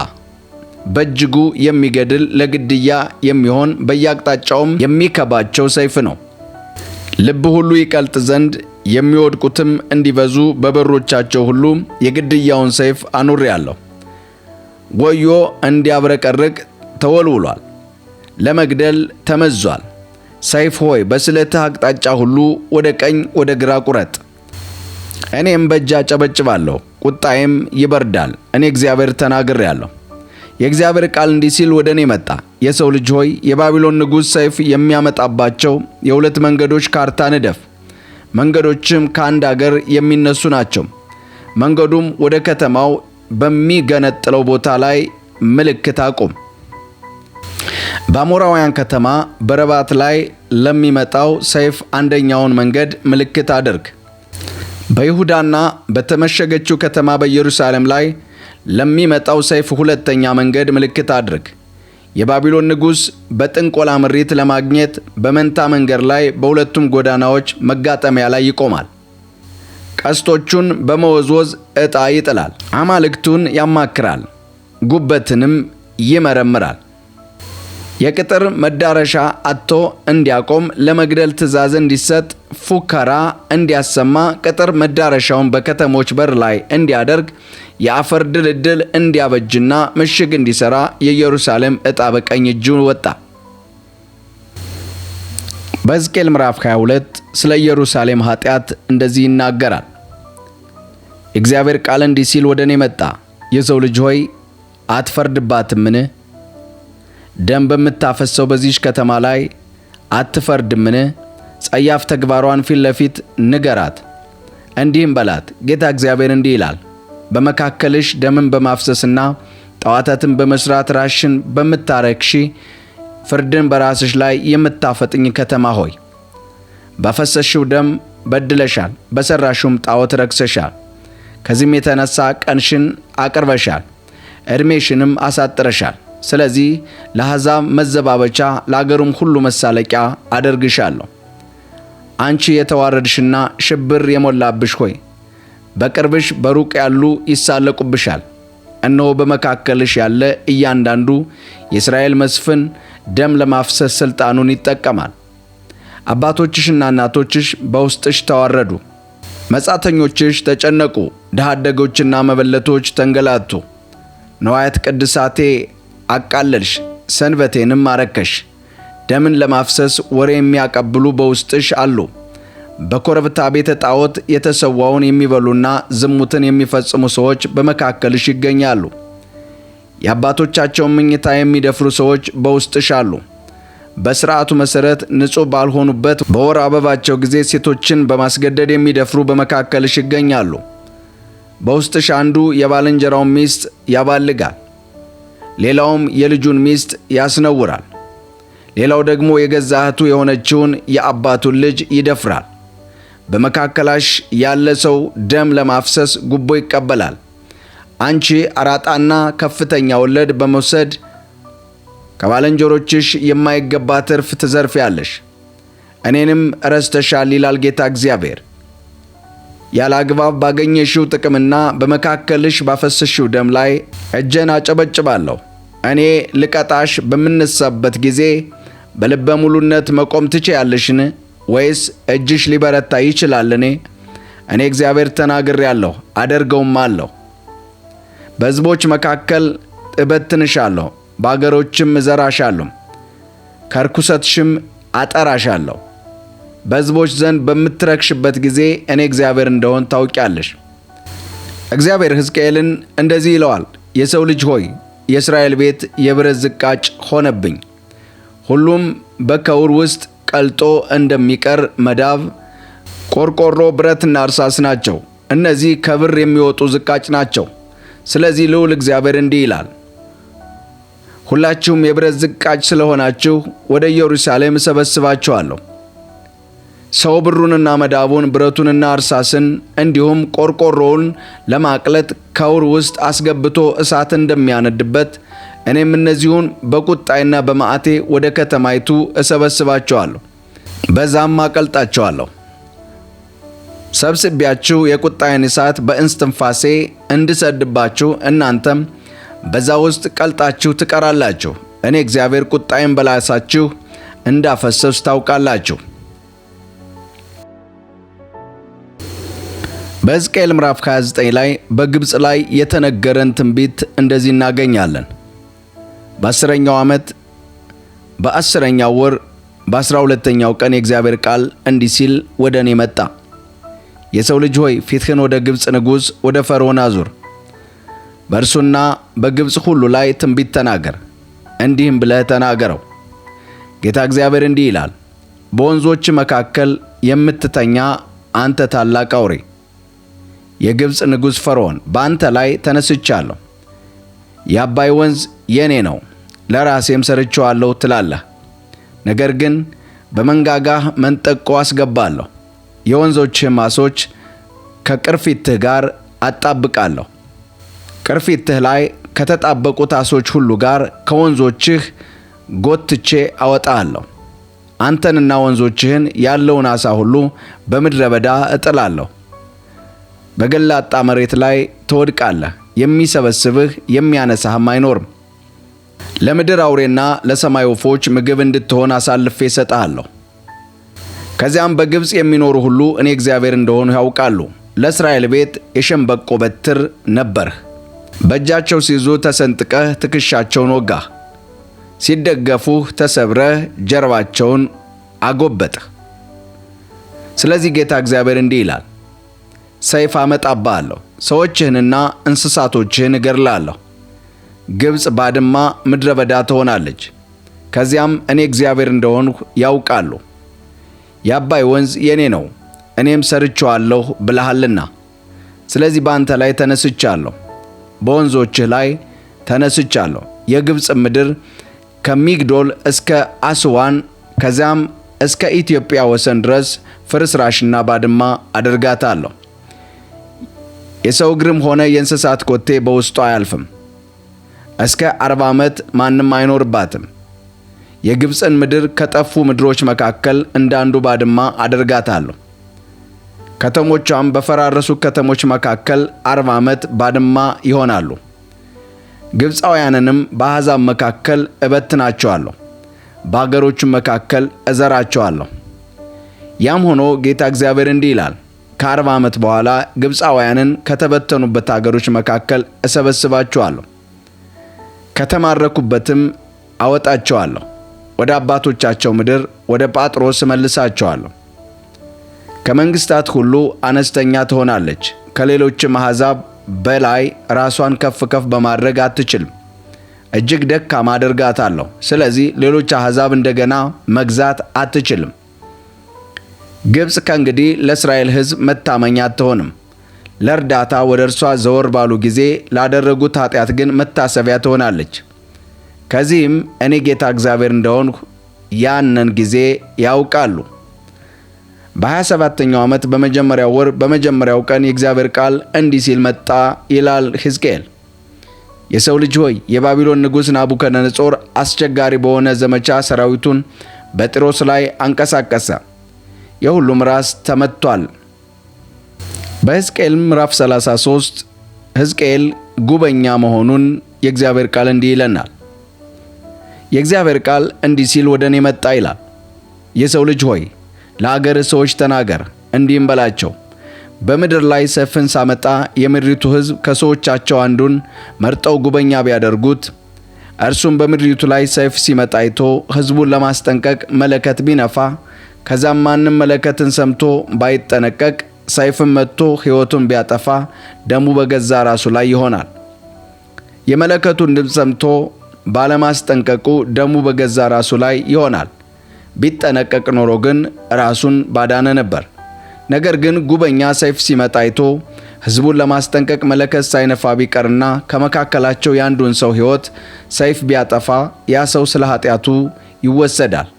በእጅጉ የሚገድል ለግድያ የሚሆን በየአቅጣጫውም የሚከባቸው ሰይፍ ነው። ልብ ሁሉ ይቀልጥ ዘንድ የሚወድቁትም እንዲበዙ በበሮቻቸው ሁሉ የግድያውን ሰይፍ አኑሬአለሁ። ወዮ እንዲያብረቀርቅ ተወልውሏል፣ ለመግደል ተመዟል። ሰይፍ ሆይ በስለትህ አቅጣጫ ሁሉ ወደ ቀኝ ወደ ግራ ቁረጥ። እኔም በእጅ አጨበጭባለሁ፣ ቁጣዬም ይበርዳል። እኔ እግዚአብሔር ተናግሬአለሁ። የእግዚአብሔር ቃል እንዲህ ሲል ወደ እኔ መጣ። የሰው ልጅ ሆይ የባቢሎን ንጉሥ ሰይፍ የሚያመጣባቸው የ2 መንገዶች ካርታ ንደፍ። መንገዶችም ከአንድ አገር የሚነሱ ናቸው። መንገዱም ወደ ከተማው በሚገነጥለው ቦታ ላይ ምልክት አቁም። በአሞራውያን ከተማ በረባት ላይ ለሚመጣው ሰይፍ አንደኛውን መንገድ ምልክት አድርግ። በይሁዳና በተመሸገችው ከተማ በኢየሩሳሌም ላይ ለሚመጣው ሰይፍ ሁለተኛ መንገድ ምልክት አድርግ። የባቢሎን ንጉሥ በጥንቆላ ምሪት ለማግኘት በመንታ መንገድ ላይ በሁለቱም ጎዳናዎች መጋጠሚያ ላይ ይቆማል። ቀስቶቹን በመወዝወዝ ዕጣ ይጥላል። አማልክቱን ያማክራል፣ ጉበትንም ይመረምራል። የቅጥር መዳረሻ አጥቶ እንዲያቆም፣ ለመግደል ትእዛዝ እንዲሰጥ፣ ፉከራ እንዲያሰማ፣ ቅጥር መዳረሻውን በከተሞች በር ላይ እንዲያደርግ፣ የአፈር ድልድል እንዲያበጅና ምሽግ እንዲሠራ የኢየሩሳሌም ዕጣ በቀኝ እጁ ወጣ። በሕዝቅኤል ምዕራፍ 22 ስለ ኢየሩሳሌም ኃጢአት እንደዚህ ይናገራል። እግዚአብሔር ቃል እንዲህ ሲል ወደ እኔ መጣ። የሰው ልጅ ሆይ አትፈርድባትምን? ደም በምታፈሰው በዚህች ከተማ ላይ አትፈርድምን? ጸያፍ ተግባሯን ፊት ለፊት ንገራት፣ እንዲህም በላት፣ ጌታ እግዚአብሔር እንዲህ ይላል፣ በመካከልሽ ደምን በማፍሰስና ጣዖታትን በመስራት ራስሽን በምታረክሺ ፍርድን በራስሽ ላይ የምታፈጥኝ ከተማ ሆይ ባፈሰስሽው ደም በድለሻል፣ በሠራሽውም ጣዖት ረክሰሻል። ከዚህም የተነሳ ቀንሽን አቅርበሻል፣ ዕድሜሽንም አሳጥረሻል። ስለዚህ ለአሕዛብ መዘባበቻ ለአገሩም ሁሉ መሳለቂያ አደርግሻለሁ። አንቺ የተዋረድሽና ሽብር የሞላብሽ ሆይ በቅርብሽ በሩቅ ያሉ ይሳለቁብሻል። እነሆ በመካከልሽ ያለ እያንዳንዱ የእስራኤል መስፍን ደም ለማፍሰስ ሥልጣኑን ይጠቀማል። አባቶችሽና እናቶችሽ በውስጥሽ ተዋረዱ፣ መጻተኞችሽ ተጨነቁ፣ ድሀ አደጎችና መበለቶች ተንገላቱ። ነዋያት ቅድሳቴ አቃለልሽ፣ ሰንበቴንም አረከሽ። ደምን ለማፍሰስ ወሬ የሚያቀብሉ በውስጥሽ አሉ። በኮረብታ ቤተ ጣዖት የተሰዋውን የሚበሉና ዝሙትን የሚፈጽሙ ሰዎች በመካከልሽ ይገኛሉ። የአባቶቻቸውን መኝታ የሚደፍሩ ሰዎች በውስጥሽ አሉ። በሥርዓቱ መሠረት ንጹሕ ባልሆኑበት በወር አበባቸው ጊዜ ሴቶችን በማስገደድ የሚደፍሩ በመካከልሽ ይገኛሉ። በውስጥሽ አንዱ የባልንጀራውን ሚስት ያባልጋል፣ ሌላውም የልጁን ሚስት ያስነውራል። ሌላው ደግሞ የገዛ እህቱ የሆነችውን የአባቱን ልጅ ይደፍራል። በመካከላሽ ያለ ሰው ደም ለማፍሰስ ጉቦ ይቀበላል። አንቺ አራጣና ከፍተኛ ወለድ በመውሰድ ከባልንጀሮችሽ የማይገባ ትርፍ ትዘርፊያለሽ። እኔንም ረስተሻል ይላል ጌታ እግዚአብሔር። ያለ አግባብ ባገኘሽው ጥቅምና በመካከልሽ ባፈሰስሽው ደም ላይ እጄን አጨበጭባለሁ። እኔ ልቀጣሽ በምነሳበት ጊዜ በልበ ሙሉነት መቆም ትችያለሽን? ወይስ እጅሽ ሊበረታ ይችላልን? እኔ እግዚአብሔር ተናግሬአለሁ፣ አደርገውማለሁ። በሕዝቦች መካከል እበትንሻለሁ፣ በአገሮችም እዘራሻለሁ፣ ከርኩሰትሽም አጠራሻለሁ። በሕዝቦች ዘንድ በምትረክሽበት ጊዜ እኔ እግዚአብሔር እንደሆን ታውቂያለሽ። እግዚአብሔር ሕዝቅኤልን እንደዚህ ይለዋል፣ የሰው ልጅ ሆይ የእስራኤል ቤት የብረት ዝቃጭ ሆነብኝ። ሁሉም በከውር ውስጥ ቀልጦ እንደሚቀር መዳብ፣ ቆርቆሮ፣ ብረትና እርሳስ ናቸው። እነዚህ ከብር የሚወጡ ዝቃጭ ናቸው። ስለዚህ ልዑል እግዚአብሔር እንዲህ ይላል፣ ሁላችሁም የብረት ዝቃጭ ስለሆናችሁ ወደ ኢየሩሳሌም እሰበስባችኋለሁ። ሰው ብሩንና መዳቡን ብረቱንና እርሳስን እንዲሁም ቆርቆሮውን ለማቅለጥ ከውር ውስጥ አስገብቶ እሳት እንደሚያነድበት እኔም እነዚሁን በቁጣይና በመዓቴ ወደ ከተማይቱ እሰበስባቸዋለሁ፣ በዛም አቀልጣቸዋለሁ። ሰብስቢያችሁ የቁጣይን እሳት በእስትንፋሴ እንድሰድባችሁ እናንተም በዛ ውስጥ ቀልጣችሁ ትቀራላችሁ። እኔ እግዚአብሔር ቁጣይን በላሳችሁ እንዳፈሰስ ታውቃላችሁ። በሕዝቅኤል ምዕራፍ 29 ላይ በግብፅ ላይ የተነገረን ትንቢት እንደዚህ እናገኛለን። በ10ኛው ዓመት በ10ኛው ወር በ12ኛው ቀን የእግዚአብሔር ቃል እንዲህ ሲል ወደ እኔ መጣ። የሰው ልጅ ሆይ ፊትህን ወደ ግብፅ ንጉሥ ወደ ፈርዖን አዙር፣ በእርሱና በግብፅ ሁሉ ላይ ትንቢት ተናገር። እንዲህም ብለህ ተናገረው፣ ጌታ እግዚአብሔር እንዲህ ይላል፣ በወንዞች መካከል የምትተኛ አንተ ታላቅ አውሬ፣ የግብፅ ንጉሥ ፈርዖን በአንተ ላይ ተነስቻለሁ። የአባይ ወንዝ የኔ ነው፣ ለራሴም ሰርቼዋለሁ ትላለህ። ነገር ግን በመንጋጋህ መንጠቆ አስገባለሁ፣ የወንዞችህም ዓሦች ከቅርፊትህ ጋር አጣብቃለሁ። ቅርፊትህ ላይ ከተጣበቁት ዓሦች ሁሉ ጋር ከወንዞችህ ጎትቼ አወጣሃለሁ። አንተንና ወንዞችህን ያለውን ዓሣ ሁሉ በምድረ በዳ እጥላለሁ። በገላጣ መሬት ላይ ትወድቃለህ፣ የሚሰበስብህ የሚያነሳህም አይኖርም። ለምድር አውሬና ለሰማይ ወፎች ምግብ እንድትሆን አሳልፌ እሰጥሃለሁ። ከዚያም በግብፅ የሚኖሩ ሁሉ እኔ እግዚአብሔር እንደሆኑ ያውቃሉ። ለእስራኤል ቤት የሸምበቆ በትር ነበርህ። በእጃቸው ሲይዙ ተሰንጥቀህ ትከሻቸውን ወጋህ፣ ሲደገፉህ ተሰብረህ ጀርባቸውን አጎበጥህ። ስለዚህ ጌታ እግዚአብሔር እንዲህ ይላል፣ ሰይፍ አመጣብሃለሁ፣ ሰዎችህንና እንስሳቶችህን እገድላለሁ። ግብፅ ባድማ ምድረ በዳ ትሆናለች። ከዚያም እኔ እግዚአብሔር እንደሆንሁ ያውቃሉ። የአባይ ወንዝ የኔ ነው፣ እኔም ሰርቼዋለሁ ብለሃልና፣ ስለዚህ በአንተ ላይ ተነስቻለሁ፣ በወንዞችህ ላይ ተነስቻለሁ። የግብፅ ምድር ከሚግዶል እስከ አስዋን ከዚያም እስከ ኢትዮጵያ ወሰን ድረስ ፍርስራሽና ባድማ አደርጋታለሁ። የሰው እግርም ሆነ የእንስሳት ኮቴ በውስጡ አያልፍም። እስከ 40 ዓመት ማንም አይኖርባትም። የግብፅን ምድር ከጠፉ ምድሮች መካከል እንዳንዱ ባድማ አደርጋታለሁ። ከተሞቿም በፈራረሱ ከተሞች መካከል 40 ዓመት ባድማ ይሆናሉ። ግብፃውያንንም በአሕዛብ መካከል እበትናቸዋለሁ፣ በአገሮቹም መካከል እዘራቸዋለሁ። ያም ሆኖ ጌታ እግዚአብሔር እንዲህ ይላል፣ ከ40 ዓመት በኋላ ግብፃውያንን ከተበተኑበት አገሮች መካከል እሰበስባቸዋለሁ፣ ከተማረኩበትም አወጣቸዋለሁ፣ ወደ አባቶቻቸው ምድር ወደ ጳጥሮስ እመልሳቸዋለሁ። ከመንግሥታት ሁሉ አነስተኛ ትሆናለች፣ ከሌሎችም አሕዛብ በላይ ራሷን ከፍ ከፍ በማድረግ አትችልም። እጅግ ደካማ አደርጋታለሁ፣ ስለዚህ ሌሎች አሕዛብ እንደገና መግዛት አትችልም። ግብፅ ከእንግዲህ ለእስራኤል ሕዝብ መታመኛ አትሆንም። ለእርዳታ ወደ እርሷ ዘወር ባሉ ጊዜ ላደረጉት ኃጢአት ግን መታሰቢያ ትሆናለች። ከዚህም እኔ ጌታ እግዚአብሔር እንደሆንሁ ያንን ጊዜ ያውቃሉ። በ27ኛው ዓመት በመጀመሪያው ወር በመጀመሪያው ቀን የእግዚአብሔር ቃል እንዲህ ሲል መጣ ይላል ሕዝቅኤል። የሰው ልጅ ሆይ የባቢሎን ንጉሥ ናቡከደነፆር አስቸጋሪ በሆነ ዘመቻ ሰራዊቱን በጢሮስ ላይ አንቀሳቀሰ፣ የሁሉም ራስ ተመቷል። በሕዝቅኤል ምዕራፍ 33 ሕዝቅኤል ጉበኛ መሆኑን የእግዚአብሔር ቃል እንዲህ ይለናል። የእግዚአብሔር ቃል እንዲህ ሲል ወደ እኔ መጣ ይላል። የሰው ልጅ ሆይ ለአገር ሰዎች ተናገር፣ እንዲህም በላቸው፣ በምድር ላይ ሰይፍን ሳመጣ የምድሪቱ ሕዝብ ከሰዎቻቸው አንዱን መርጠው ጉበኛ ቢያደርጉት፣ እርሱም በምድሪቱ ላይ ሰይፍ ሲመጣ አይቶ ሕዝቡን ለማስጠንቀቅ መለከት ቢነፋ፣ ከዛም ማንም መለከትን ሰምቶ ባይጠነቀቅ ሰይፍን መጥቶ ሕይወቱን ቢያጠፋ ደሙ በገዛ ራሱ ላይ ይሆናል። የመለከቱን ድምፅ ሰምቶ ባለማስጠንቀቁ ደሙ በገዛ ራሱ ላይ ይሆናል። ቢጠነቀቅ ኖሮ ግን ራሱን ባዳነ ነበር። ነገር ግን ጉበኛ ሰይፍ ሲመጣ አይቶ ሕዝቡን ለማስጠንቀቅ መለከት ሳይነፋ ቢቀርና ከመካከላቸው የአንዱን ሰው ሕይወት ሰይፍ ቢያጠፋ ያ ሰው ስለ ኃጢአቱ ይወሰዳል።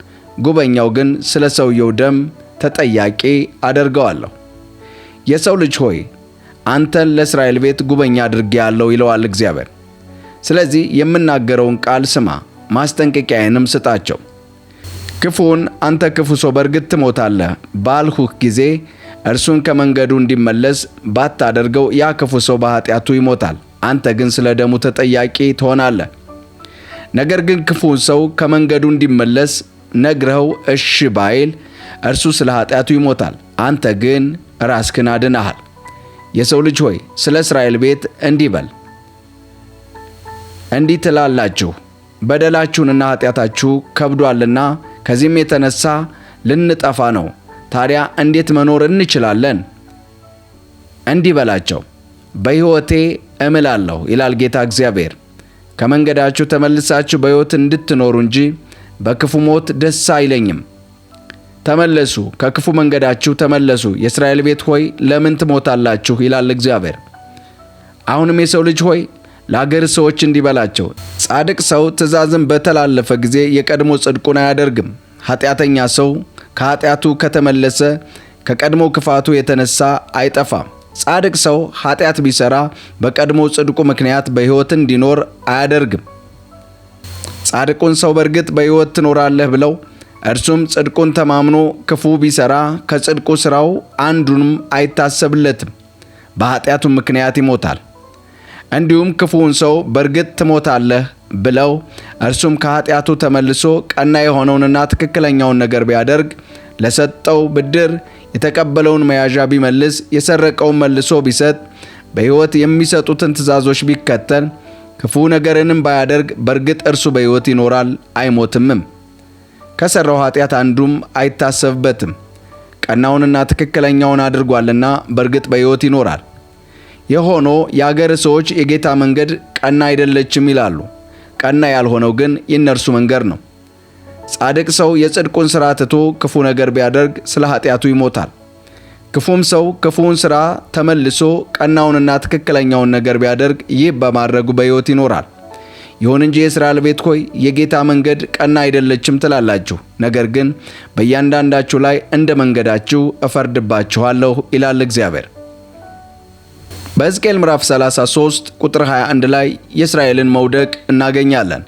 ጉበኛው ግን ስለ ሰውየው ደም ተጠያቂ አደርገዋለሁ። የሰው ልጅ ሆይ አንተን ለእስራኤል ቤት ጉበኛ አድርጌአለሁ ይለዋል እግዚአብሔር። ስለዚህ የምናገረውን ቃል ስማ፣ ማስጠንቀቂያዬንም ስጣቸው። ክፉውን አንተ ክፉ ሰው በእርግጥ ትሞታለህ ባልሁህ ጊዜ እርሱን ከመንገዱ እንዲመለስ ባታደርገው ያ ክፉ ሰው በኃጢአቱ ይሞታል፣ አንተ ግን ስለ ደሙ ተጠያቂ ትሆናለህ። ነገር ግን ክፉውን ሰው ከመንገዱ እንዲመለስ ነግረኸው እሺ ባይል እርሱ ስለ ኃጢአቱ ይሞታል፣ አንተ ግን ራስህን አድነሃል። የሰው ልጅ ሆይ ስለ እስራኤል ቤት እንዲህ በል፣ እንዲህ ትላላችሁ፣ በደላችሁንና ኃጢአታችሁ ከብዶአልና ከዚህም የተነሳ ልንጠፋ ነው። ታዲያ እንዴት መኖር እንችላለን? እንዲህ በላቸው፣ በሕይወቴ እምላለሁ ይላል ጌታ እግዚአብሔር፣ ከመንገዳችሁ ተመልሳችሁ በሕይወት እንድትኖሩ እንጂ በክፉ ሞት ደስ አይለኝም። ተመለሱ፣ ከክፉ መንገዳችሁ ተመለሱ። የእስራኤል ቤት ሆይ ለምን ትሞታላችሁ? ይላል እግዚአብሔር። አሁንም የሰው ልጅ ሆይ ለአገር ሰዎች እንዲህ በላቸው፣ ጻድቅ ሰው ትእዛዝን በተላለፈ ጊዜ የቀድሞ ጽድቁን አያደርግም። ኃጢአተኛ ሰው ከኃጢአቱ ከተመለሰ ከቀድሞ ክፋቱ የተነሳ አይጠፋም። ጻድቅ ሰው ኃጢአት ቢሰራ በቀድሞ ጽድቁ ምክንያት በሕይወት እንዲኖር አያደርግም። ጻድቁን ሰው በእርግጥ በሕይወት ትኖራለህ ብለው እርሱም ጽድቁን ተማምኖ ክፉ ቢሰራ ከጽድቁ ሥራው አንዱንም አይታሰብለትም፣ በኃጢአቱም ምክንያት ይሞታል። እንዲሁም ክፉውን ሰው በእርግጥ ትሞታለህ ብለው እርሱም ከኃጢአቱ ተመልሶ ቀና የሆነውንና ትክክለኛውን ነገር ቢያደርግ ለሰጠው ብድር የተቀበለውን መያዣ ቢመልስ የሰረቀውን መልሶ ቢሰጥ በሕይወት የሚሰጡትን ትእዛዞች ቢከተል ክፉ ነገርንም ባያደርግ በእርግጥ እርሱ በሕይወት ይኖራል አይሞትምም። ከሠራው ኃጢአት አንዱም አይታሰብበትም። ቀናውንና ትክክለኛውን አድርጓልና በእርግጥ በሕይወት ይኖራል። የሆኖ የአገር ሰዎች የጌታ መንገድ ቀና አይደለችም ይላሉ። ቀና ያልሆነው ግን የእነርሱ መንገድ ነው። ጻድቅ ሰው የጽድቁን ሥራ ትቶ ክፉ ነገር ቢያደርግ ስለ ኃጢአቱ ይሞታል። ክፉም ሰው ክፉውን ሥራ ተመልሶ ቀናውንና ትክክለኛውን ነገር ቢያደርግ ይህ በማድረጉ በሕይወት ይኖራል። ይሁን እንጂ የእስራኤል ቤት ሆይ የጌታ መንገድ ቀና አይደለችም ትላላችሁ። ነገር ግን በእያንዳንዳችሁ ላይ እንደ መንገዳችሁ እፈርድባችኋለሁ ይላል እግዚአብሔር። በሕዝቅኤል ምዕራፍ 33 ቁጥር 21 ላይ የእስራኤልን መውደቅ እናገኛለን።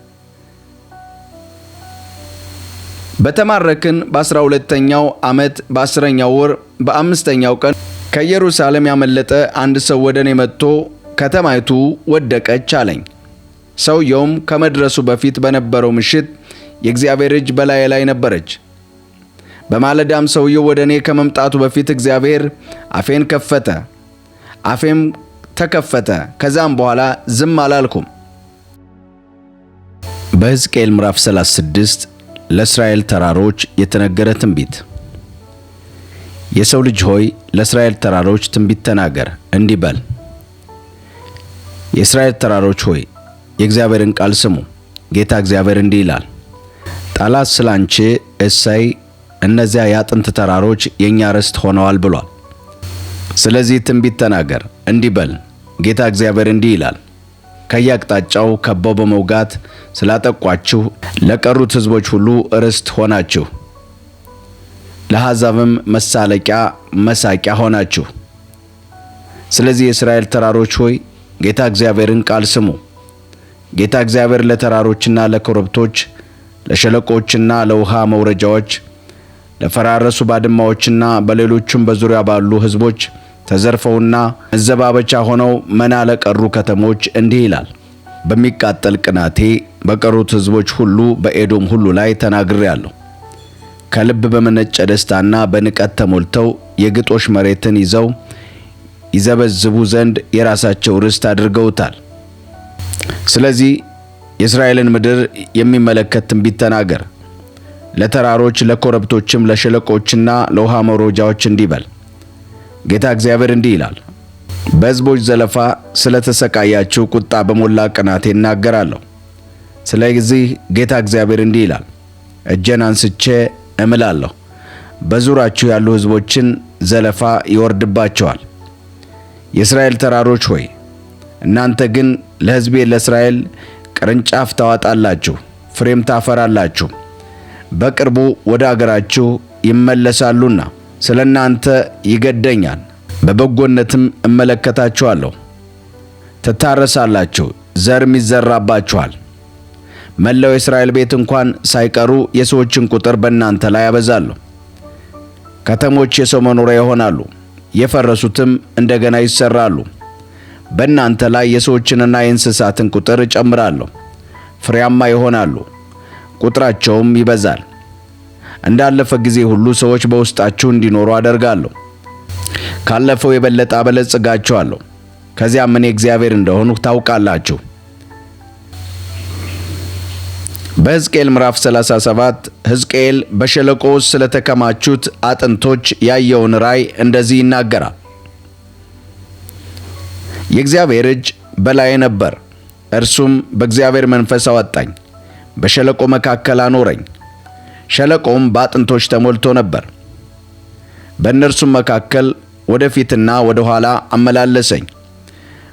በተማረክን በ12ኛው ዓመት በ10ኛው ወር በ5ኛው ቀን ከኢየሩሳሌም ያመለጠ አንድ ሰው ወደ እኔ መጥቶ ከተማይቱ ወደቀች አለኝ። ሰውየውም ከመድረሱ በፊት በነበረው ምሽት የእግዚአብሔር እጅ በላዬ ላይ ነበረች። በማለዳም ሰውየው ወደ እኔ ከመምጣቱ በፊት እግዚአብሔር አፌን ከፈተ፣ አፌም ተከፈተ። ከዛም በኋላ ዝም አላልኩም። በሕዝቅኤል ምዕራፍ 36 ለእስራኤል ተራሮች የተነገረ ትንቢት። የሰው ልጅ ሆይ ለእስራኤል ተራሮች ትንቢት ተናገር፣ እንዲህ በል። የእስራኤል ተራሮች ሆይ የእግዚአብሔርን ቃል ስሙ። ጌታ እግዚአብሔር እንዲህ ይላል፣ ጠላት ስላንቺ እሰይ፣ እነዚያ የአጥንት ተራሮች የእኛ ርስት ሆነዋል ብሏል። ስለዚህ ትንቢት ተናገር፣ እንዲህ በል። ጌታ እግዚአብሔር እንዲህ ይላል፣ ከየአቅጣጫው ከበው በመውጋት ስላጠቋችሁ ለቀሩት ሕዝቦች ሁሉ ርስት ሆናችሁ፣ ለአሕዛብም መሳለቂያ መሳቂያ ሆናችሁ። ስለዚህ የእስራኤል ተራሮች ሆይ ጌታ እግዚአብሔርን ቃል ስሙ። ጌታ እግዚአብሔር ለተራሮችና ለኮረብቶች፣ ለሸለቆችና ለውሃ መውረጃዎች፣ ለፈራረሱ ባድማዎችና በሌሎችም በዙሪያ ባሉ ሕዝቦች ተዘርፈውና መዘባበቻ ሆነው መና ለቀሩ ከተሞች እንዲህ ይላል፣ በሚቃጠል ቅናቴ በቀሩት ሕዝቦች ሁሉ በኤዶም ሁሉ ላይ ተናግሬአለሁ። ከልብ በመነጨ ደስታና በንቀት ተሞልተው የግጦሽ መሬትን ይዘው ይዘበዝቡ ዘንድ የራሳቸው ርስት አድርገውታል። ስለዚህ የእስራኤልን ምድር የሚመለከት ትንቢት ተናገር። ለተራሮች ለኮረብቶችም ለሸለቆችና ለውሃ መውረጃዎች እንዲህ በል፣ ጌታ እግዚአብሔር እንዲህ ይላል፣ በሕዝቦች ዘለፋ ስለተሰቃያችሁ ቁጣ በሞላ ቅናቴ እናገራለሁ። ስለዚህ ጌታ እግዚአብሔር እንዲህ ይላል፣ እጄን አንስቼ እምላለሁ፣ በዙሪያችሁ ያሉ ሕዝቦችን ዘለፋ ይወርድባቸዋል። የእስራኤል ተራሮች ሆይ እናንተ ግን ለሕዝቤ ለእስራኤል ቅርንጫፍ ታወጣላችሁ፣ ፍሬም ታፈራላችሁ፣ በቅርቡ ወደ አገራችሁ ይመለሳሉና ስለ እናንተ ይገደኛል፣ በበጎነትም እመለከታችኋለሁ። ትታረሳላችሁ፣ ዘርም ይዘራባችኋል። መላው የእስራኤል ቤት እንኳን ሳይቀሩ የሰዎችን ቁጥር በእናንተ ላይ ያበዛሉ። ከተሞች የሰው መኖሪያ ይሆናሉ፣ የፈረሱትም እንደገና ይሰራሉ። በእናንተ ላይ የሰዎችንና የእንስሳትን ቁጥር እጨምራለሁ፣ ፍሬያማ ይሆናሉ፣ ቁጥራቸውም ይበዛል። እንዳለፈ ጊዜ ሁሉ ሰዎች በውስጣችሁ እንዲኖሩ አደርጋለሁ። ካለፈው የበለጠ አበለጽጋችኋለሁ። ከዚያም እኔ እግዚአብሔር እንደሆንሁ ታውቃላችሁ። በሕዝቅኤል ምዕራፍ 37 ሕዝቅኤል በሸለቆ ውስጥ ስለተከማቹት አጥንቶች ያየውን ራእይ እንደዚህ ይናገራል። የእግዚአብሔር እጅ በላዬ ነበር፣ እርሱም በእግዚአብሔር መንፈስ አወጣኝ፣ በሸለቆ መካከል አኖረኝ። ሸለቆውም በአጥንቶች ተሞልቶ ነበር። በእነርሱም መካከል ወደፊትና ወደ ኋላ አመላለሰኝ።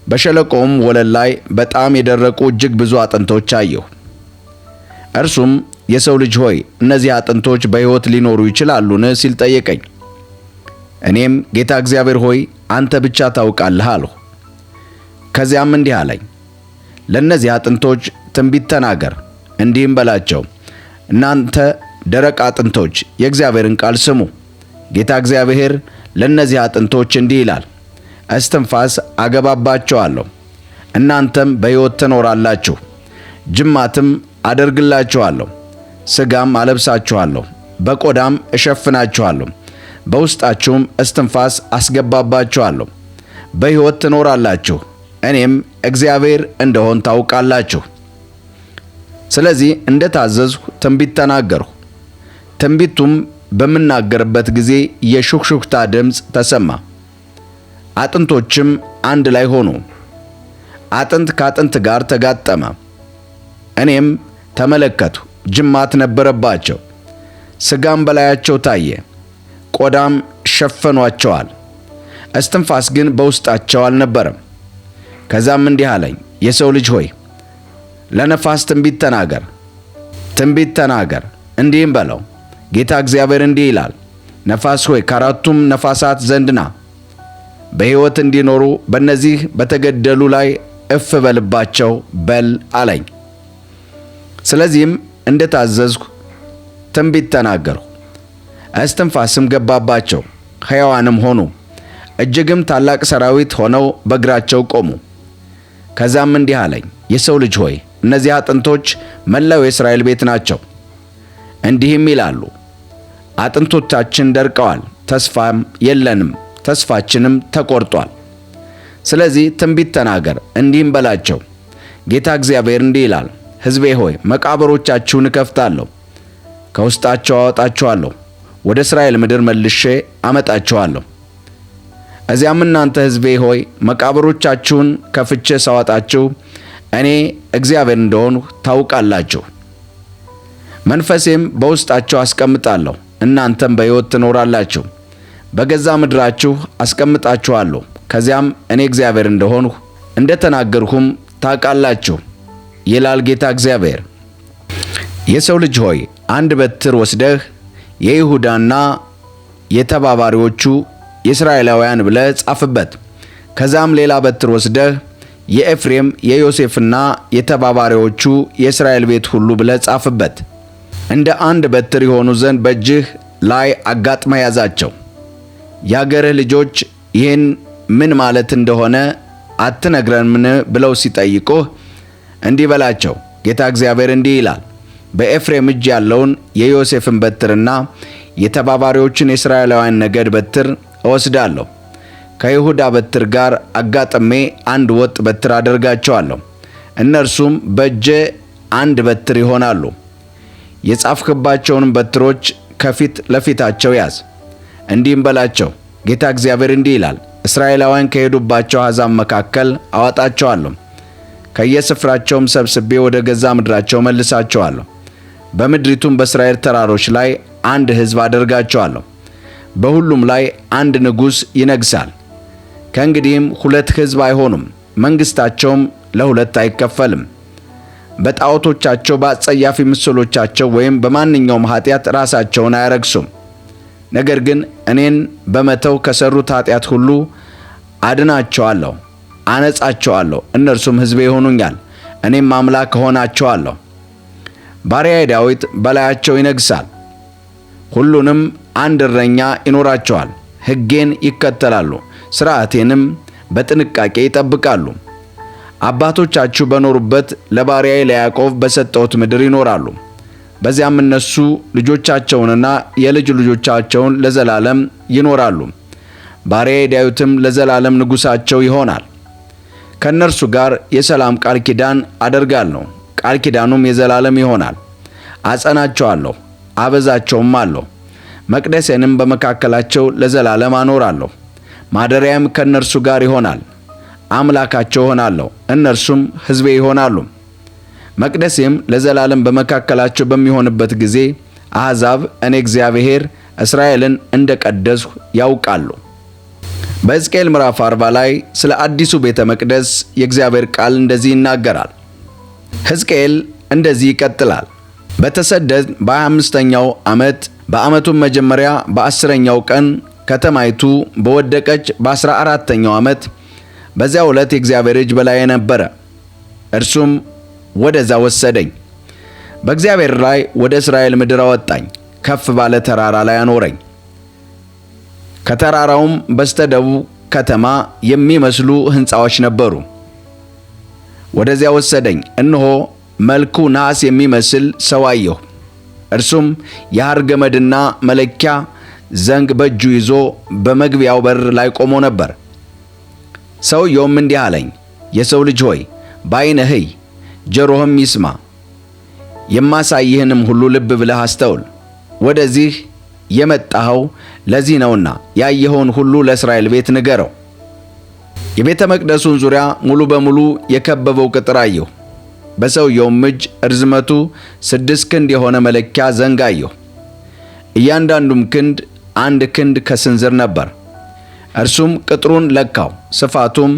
በሸለቆውም ወለል ላይ በጣም የደረቁ እጅግ ብዙ አጥንቶች አየሁ። እርሱም የሰው ልጅ ሆይ እነዚህ አጥንቶች በሕይወት ሊኖሩ ይችላሉን? ሲል ጠየቀኝ። እኔም ጌታ እግዚአብሔር ሆይ አንተ ብቻ ታውቃለህ አልሁ። ከዚያም እንዲህ አለኝ፣ ለእነዚህ አጥንቶች ትንቢት ተናገር፣ እንዲህም በላቸው፣ እናንተ ደረቅ አጥንቶች የእግዚአብሔርን ቃል ስሙ። ጌታ እግዚአብሔር ለእነዚህ አጥንቶች እንዲህ ይላል፣ እስትንፋስ አገባባቸዋለሁ፣ እናንተም በሕይወት ትኖራላችሁ። ጅማትም አደርግላችኋለሁ፣ ሥጋም አለብሳችኋለሁ፣ በቆዳም እሸፍናችኋለሁ፣ በውስጣችሁም እስትንፋስ አስገባባችኋለሁ፣ በሕይወት ትኖራላችሁ፣ እኔም እግዚአብሔር እንደሆን ታውቃላችሁ። ስለዚህ እንደ ታዘዝሁ ትንቢት ተናገርሁ። ትንቢቱም በምናገርበት ጊዜ የሹክሹክታ ድምፅ ተሰማ፣ አጥንቶችም አንድ ላይ ሆኑ፣ አጥንት ከአጥንት ጋር ተጋጠመ። እኔም ተመለከቱ፣ ጅማት ነበረባቸው፣ ሥጋም በላያቸው ታየ፣ ቆዳም ሸፈኗቸዋል፣ እስትንፋስ ግን በውስጣቸው አልነበረም። ከዛም እንዲህ አለኝ፣ የሰው ልጅ ሆይ ለነፋስ ትንቢት ተናገር፣ እንዲህም በለው፣ ጌታ እግዚአብሔር እንዲህ ይላል፣ ነፋስ ሆይ ከአራቱም ነፋሳት ዘንድ ና፣ በሕይወት እንዲኖሩ በእነዚህ በተገደሉ ላይ እፍ በልባቸው በል አለኝ። ስለዚህም እንደ ታዘዝሁ ትንቢት ተናገርሁ። እስትንፋስም ገባባቸው፣ ሕያዋንም ሆኑ፣ እጅግም ታላቅ ሰራዊት ሆነው በእግራቸው ቆሙ። ከዛም እንዲህ አለኝ፣ የሰው ልጅ ሆይ እነዚህ አጥንቶች መላው የእስራኤል ቤት ናቸው። እንዲህም ይላሉ፣ አጥንቶቻችን ደርቀዋል፣ ተስፋም የለንም፣ ተስፋችንም ተቆርጧል። ስለዚህ ትንቢት ተናገር፣ እንዲህም በላቸው፣ ጌታ እግዚአብሔር እንዲህ ይላል፣ ሕዝቤ ሆይ መቃብሮቻችሁን እከፍታለሁ፣ ከውስጣቸው አወጣችኋለሁ፣ ወደ እስራኤል ምድር መልሼ አመጣችኋለሁ። እዚያም እናንተ ሕዝቤ ሆይ መቃብሮቻችሁን ከፍቼ ሳወጣችሁ እኔ እግዚአብሔር እንደሆንሁ ታውቃላችሁ። መንፈሴም በውስጣቸው አስቀምጣለሁ፣ እናንተም በሕይወት ትኖራላችሁ። በገዛ ምድራችሁ አስቀምጣችኋለሁ። ከዚያም እኔ እግዚአብሔር እንደሆንሁ እንደ ተናገርሁም ታውቃላችሁ ይላል ጌታ እግዚአብሔር። የሰው ልጅ ሆይ አንድ በትር ወስደህ የይሁዳና የተባባሪዎቹ የእስራኤላውያን ብለህ ጻፍበት። ከዛም ሌላ በትር ወስደህ የኤፍሬም የዮሴፍና የተባባሪዎቹ የእስራኤል ቤት ሁሉ ብለህ ጻፍበት። እንደ አንድ በትር የሆኑ ዘንድ በእጅህ ላይ አጋጥመህ ያዛቸው። የአገርህ ልጆች ይህን ምን ማለት እንደሆነ አትነግረንምን ብለው ሲጠይቁህ እንዲህ በላቸው፣ ጌታ እግዚአብሔር እንዲህ ይላል፣ በኤፍሬም እጅ ያለውን የዮሴፍን በትርና የተባባሪዎችን የእስራኤላውያን ነገድ በትር እወስዳለሁ፣ ከይሁዳ በትር ጋር አጋጥሜ አንድ ወጥ በትር አደርጋቸዋለሁ። እነርሱም በእጄ አንድ በትር ይሆናሉ። የጻፍክባቸውን በትሮች ከፊት ለፊታቸው ያዝ። እንዲህም በላቸው፣ ጌታ እግዚአብሔር እንዲህ ይላል፣ እስራኤላውያን ከሄዱባቸው አሕዛብ መካከል አወጣቸዋለሁ፣ ከየስፍራቸውም ሰብስቤ ወደ ገዛ ምድራቸው መልሳቸዋለሁ። በምድሪቱም በእስራኤል ተራሮች ላይ አንድ ሕዝብ አደርጋቸዋለሁ። በሁሉም ላይ አንድ ንጉሥ ይነግሣል። ከእንግዲህም ሁለት ሕዝብ አይሆኑም፣ መንግሥታቸውም ለሁለት አይከፈልም። በጣዖቶቻቸው በአጸያፊ ምስሎቻቸው ወይም በማንኛውም ኃጢአት ራሳቸውን አያረክሱም። ነገር ግን እኔን በመተው ከሠሩት ኃጢአት ሁሉ አድናቸዋለሁ፣ አነጻቸዋለሁ። እነርሱም ሕዝቤ ይሆኑኛል፣ እኔም አምላክ እሆናቸዋለሁ። ባሪያዬ ዳዊት በላያቸው ይነግሣል። ሁሉንም አንድ እረኛ ይኖራቸዋል። ሕጌን ይከተላሉ፣ ሥርዓቴንም በጥንቃቄ ይጠብቃሉ። አባቶቻችሁ በኖሩበት ለባሪያዬ ለያዕቆብ በሰጠሁት ምድር ይኖራሉ። በዚያም እነሱ ልጆቻቸውንና የልጅ ልጆቻቸውን ለዘላለም ይኖራሉ። ባሪያዬ ዳዊትም ለዘላለም ንጉሣቸው ይሆናል። ከእነርሱ ጋር የሰላም ቃል ኪዳን አደርጋለሁ። ቃል ኪዳኑም የዘላለም ይሆናል። አጸናቸዋለሁ፣ አበዛቸውም አለሁ። መቅደሴንም በመካከላቸው ለዘላለም አኖራለሁ። ማደሪያም ከእነርሱ ጋር ይሆናል። አምላካቸው ሆናለሁ፣ እነርሱም ሕዝቤ ይሆናሉ። መቅደሴም ለዘላለም በመካከላቸው በሚሆንበት ጊዜ አሕዛብ እኔ እግዚአብሔር እስራኤልን እንደ ቀደስሁ ያውቃሉ። በሕዝቅኤል ምዕራፍ 40 ላይ ስለ አዲሱ ቤተ መቅደስ የእግዚአብሔር ቃል እንደዚህ ይናገራል። ሕዝቅኤል እንደዚህ ይቀጥላል። በተሰደድ በ25ኛው ዓመት በዓመቱም መጀመሪያ በ10ኛው ቀን ከተማይቱ በወደቀች በ14ኛው ዓመት በዚያው ዕለት የእግዚአብሔር እጅ በላዬ ነበረ። እርሱም ወደዛ ወሰደኝ፣ በእግዚአብሔር ላይ ወደ እስራኤል ምድር አወጣኝ፣ ከፍ ባለ ተራራ ላይ አኖረኝ። ከተራራውም በስተደቡብ ከተማ የሚመስሉ ሕንፃዎች ነበሩ። ወደዚያ ወሰደኝ፣ እነሆ መልኩ ናስ የሚመስል ሰው አየሁ። እርሱም የሐር ገመድና መለኪያ ዘንግ በእጁ ይዞ በመግቢያው በር ላይ ቆሞ ነበር። ሰውየውም እንዲህ አለኝ፣ የሰው ልጅ ሆይ በዓይንህ እይ፣ ጆሮህም ይስማ፣ የማሳይህንም ሁሉ ልብ ብለህ አስተውል። ወደዚህ የመጣኸው ለዚህ ነውና ያየኸውን ሁሉ ለእስራኤል ቤት ንገረው። የቤተ መቅደሱን ዙሪያ ሙሉ በሙሉ የከበበው ቅጥር አየሁ። በሰውየውም እጅ ርዝመቱ 6 ክንድ የሆነ መለኪያ ዘንግ አየሁ። እያንዳንዱም ክንድ 1 ክንድ ከስንዝር ነበር። እርሱም ቅጥሩን ለካው። ስፋቱም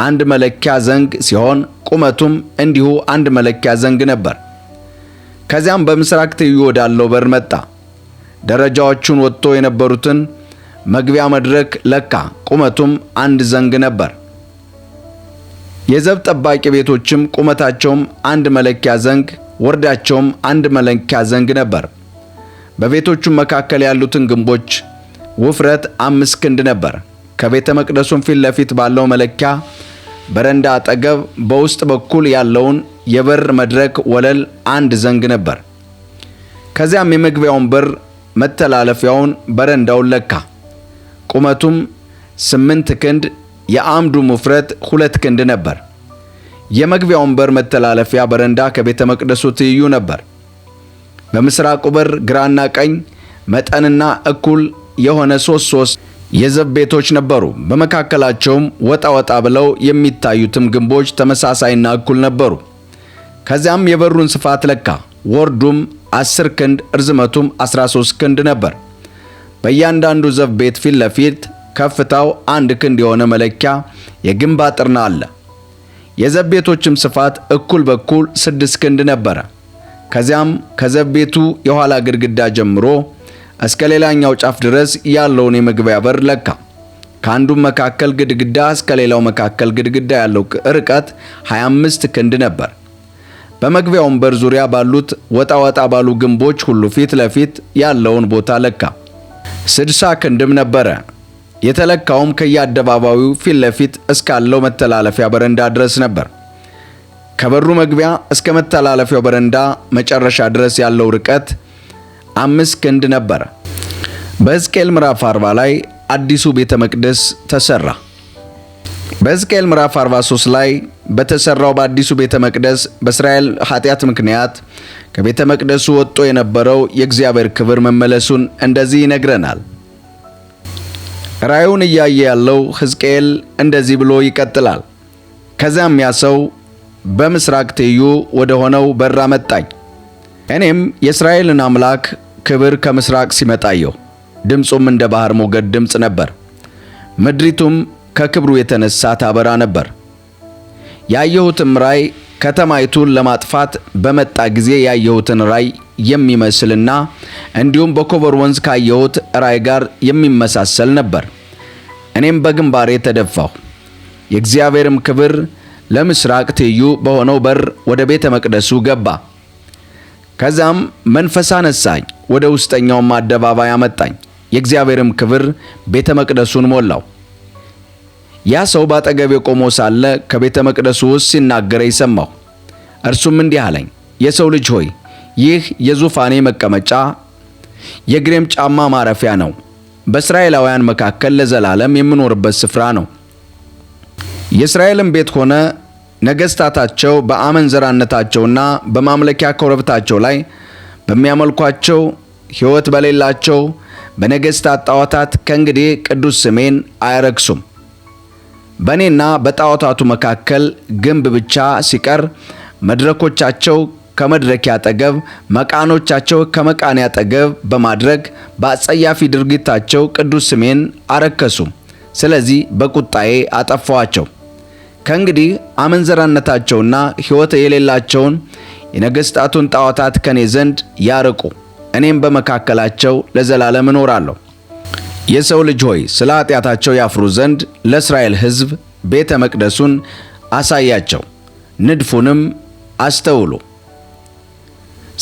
1 መለኪያ ዘንግ ሲሆን ቁመቱም እንዲሁ 1 መለኪያ ዘንግ ነበር። ከዚያም በምስራቅ ትይዩ ወዳለው በር መጣ። ደረጃዎቹን ወጥቶ የነበሩትን መግቢያ መድረክ ለካ። ቁመቱም 1 ዘንግ ነበር። የዘብ ጠባቂ ቤቶችም ቁመታቸውም 1 መለኪያ ዘንግ፣ ወርዳቸውም 1 መለኪያ ዘንግ ነበር። በቤቶቹም መካከል ያሉትን ግንቦች ውፍረት 5 ክንድ ነበር። ከቤተ መቅደሱም ፊት ለፊት ባለው መለኪያ በረንዳ አጠገብ በውስጥ በኩል ያለውን የበር መድረክ ወለል አንድ ዘንግ ነበር። ከዚያም የመግቢያውን በር መተላለፊያውን በረንዳውን ለካ። ቁመቱም 8 ክንድ የአምዱ ውፍረት 2 ክንድ ነበር። የመግቢያውን በር መተላለፊያ በረንዳ ከቤተ መቅደሱ ትይዩ ነበር። በምስራቁ በር ግራና ቀኝ መጠንና እኩል የሆነ ሶስት የዘብ ቤቶች ነበሩ። በመካከላቸውም ወጣ ወጣ ብለው የሚታዩትም ግንቦች ተመሳሳይና እኩል ነበሩ። ከዚያም የበሩን ስፋት ለካ። ወርዱም 10 ክንድ ርዝመቱም 13 ክንድ ነበር። በእያንዳንዱ ዘብ ቤት ፊት ለፊት ከፍታው 1 ክንድ የሆነ መለኪያ የግንብ አጥርና አለ። የዘብ ቤቶችም ስፋት እኩል በኩል 6 ክንድ ነበረ። ከዚያም ከዘብ ቤቱ የኋላ ግድግዳ ጀምሮ እስከ ሌላኛው ጫፍ ድረስ ያለውን የመግቢያ በር ለካ። ከአንዱም መካከል ግድግዳ እስከ ሌላው መካከል ግድግዳ ያለው ርቀት 25 ክንድ ነበር። በመግቢያውም በር ዙሪያ ባሉት ወጣ ወጣ ባሉ ግንቦች ሁሉ ፊት ለፊት ያለውን ቦታ ለካ። 60 ክንድም ነበረ። የተለካውም ከየአደባባዩ ፊት ለፊት እስካለው መተላለፊያ በረንዳ ድረስ ነበር። ከበሩ መግቢያ እስከ መተላለፊያው በረንዳ መጨረሻ ድረስ ያለው ርቀት 5 ክንድ ነበር። በሕዝቅኤል ምዕራፍ 40 ላይ አዲሱ ቤተ መቅደስ ተሰራ። በሕዝቅኤል ምዕራፍ 43 ላይ በተሰራው በአዲሱ ቤተ መቅደስ በእስራኤል ኃጢአት ምክንያት ከቤተ መቅደሱ ወጥቶ የነበረው የእግዚአብሔር ክብር መመለሱን እንደዚህ ይነግረናል። ራእዩን እያየ ያለው ሕዝቅኤል እንደዚህ ብሎ ይቀጥላል። ከዚያም ያ ሰው በምስራቅ ትይዩ ወደ ሆነው በር አመጣኝ። እኔም የእስራኤልን አምላክ ክብር ከምስራቅ ሲመጣ አየሁ። ድምፁም እንደ ባህር ሞገድ ድምፅ ነበር። ምድሪቱም ከክብሩ የተነሳ ታበራ ነበር። ያየሁትም ራእይ ከተማይቱን ለማጥፋት በመጣ ጊዜ ያየሁትን ራእይ የሚመስልና እንዲሁም በኮቦር ወንዝ ካየሁት ራእይ ጋር የሚመሳሰል ነበር። እኔም በግንባሬ ተደፋሁ። የእግዚአብሔርም ክብር ለምስራቅ ትይዩ በሆነው በር ወደ ቤተ መቅደሱ ገባ። ከዛም መንፈስ አነሳኝ፣ ወደ ውስጠኛውም አደባባይ አመጣኝ። የእግዚአብሔርም ክብር ቤተ መቅደሱን ሞላው። ያ ሰው ባጠገቤ ቆሞ ሳለ ከቤተ መቅደሱ ውስጥ ሲናገረኝ ሰማሁ። እርሱም እንዲህ አለኝ፣ የሰው ልጅ ሆይ ይህ የዙፋኔ መቀመጫ የእግሬም ጫማ ማረፊያ ነው። በእስራኤላውያን መካከል ለዘላለም የምኖርበት ስፍራ ነው። የእስራኤልም ቤት ሆነ ነገሥታታቸው በአመንዝራነታቸውና በማምለኪያ ኮረብታቸው ላይ በሚያመልኳቸው ሕይወት በሌላቸው በነገሥታት ጣዖታት ከእንግዲህ ቅዱስ ስሜን አያረክሱም። በእኔና በጣዖታቱ መካከል ግንብ ብቻ ሲቀር መድረኮቻቸው ከመድረኬ አጠገብ፣ መቃኖቻቸው ከመቃኔ አጠገብ በማድረግ በአጸያፊ ድርጊታቸው ቅዱስ ስሜን አረከሱ። ስለዚህ በቁጣዬ አጠፋዋቸው። ከእንግዲህ አመንዝራነታቸውና ሕይወት የሌላቸውን የነገሥታቱን ጣዖታት ከኔ ዘንድ ያርቁ፣ እኔም በመካከላቸው ለዘላለም እኖራለሁ። የሰው ልጅ ሆይ ስለ ኃጢአታቸው ያፍሩ ዘንድ ለእስራኤል ሕዝብ ቤተ መቅደሱን አሳያቸው፣ ንድፉንም አስተውሉ።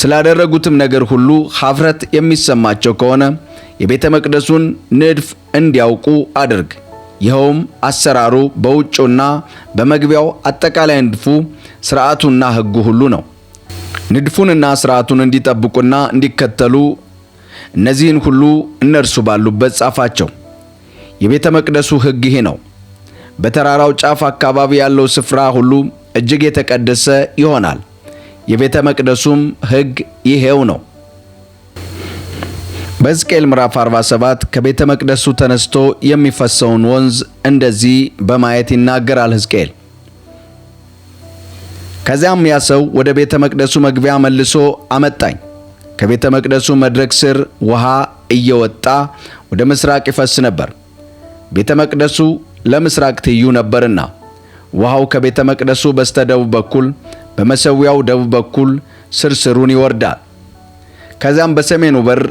ስላደረጉትም ነገር ሁሉ ኀፍረት የሚሰማቸው ከሆነ የቤተ መቅደሱን ንድፍ እንዲያውቁ አድርግ። ይኸውም አሰራሩ በውጭውና በመግቢያው አጠቃላይ ንድፉ ሥርዓቱና ሕጉ ሁሉ ነው። ንድፉንና ሥርዓቱን እንዲጠብቁና እንዲከተሉ እነዚህን ሁሉ እነርሱ ባሉበት ጻፋቸው። የቤተ መቅደሱ ሕግ ይሄ ነው። በተራራው ጫፍ አካባቢ ያለው ስፍራ ሁሉ እጅግ የተቀደሰ ይሆናል። የቤተ መቅደሱም ሕግ ይሄው ነው። በሕዝቅኤል ምዕራፍ 47 ከቤተ መቅደሱ ተነስቶ የሚፈሰውን ወንዝ እንደዚህ በማየት ይናገራል ሕዝቅኤል። ከዚያም ያ ሰው ወደ ቤተ መቅደሱ መግቢያ መልሶ አመጣኝ። ከቤተ መቅደሱ መድረክ ስር ውሃ እየወጣ ወደ ምስራቅ ይፈስ ነበር። ቤተ መቅደሱ ለምስራቅ ትይዩ ነበርና ውሃው ከቤተ መቅደሱ በስተደቡብ በኩል በመሠዊያው ደቡብ በኩል ስርስሩን ይወርዳል። ከዚያም በሰሜኑ በር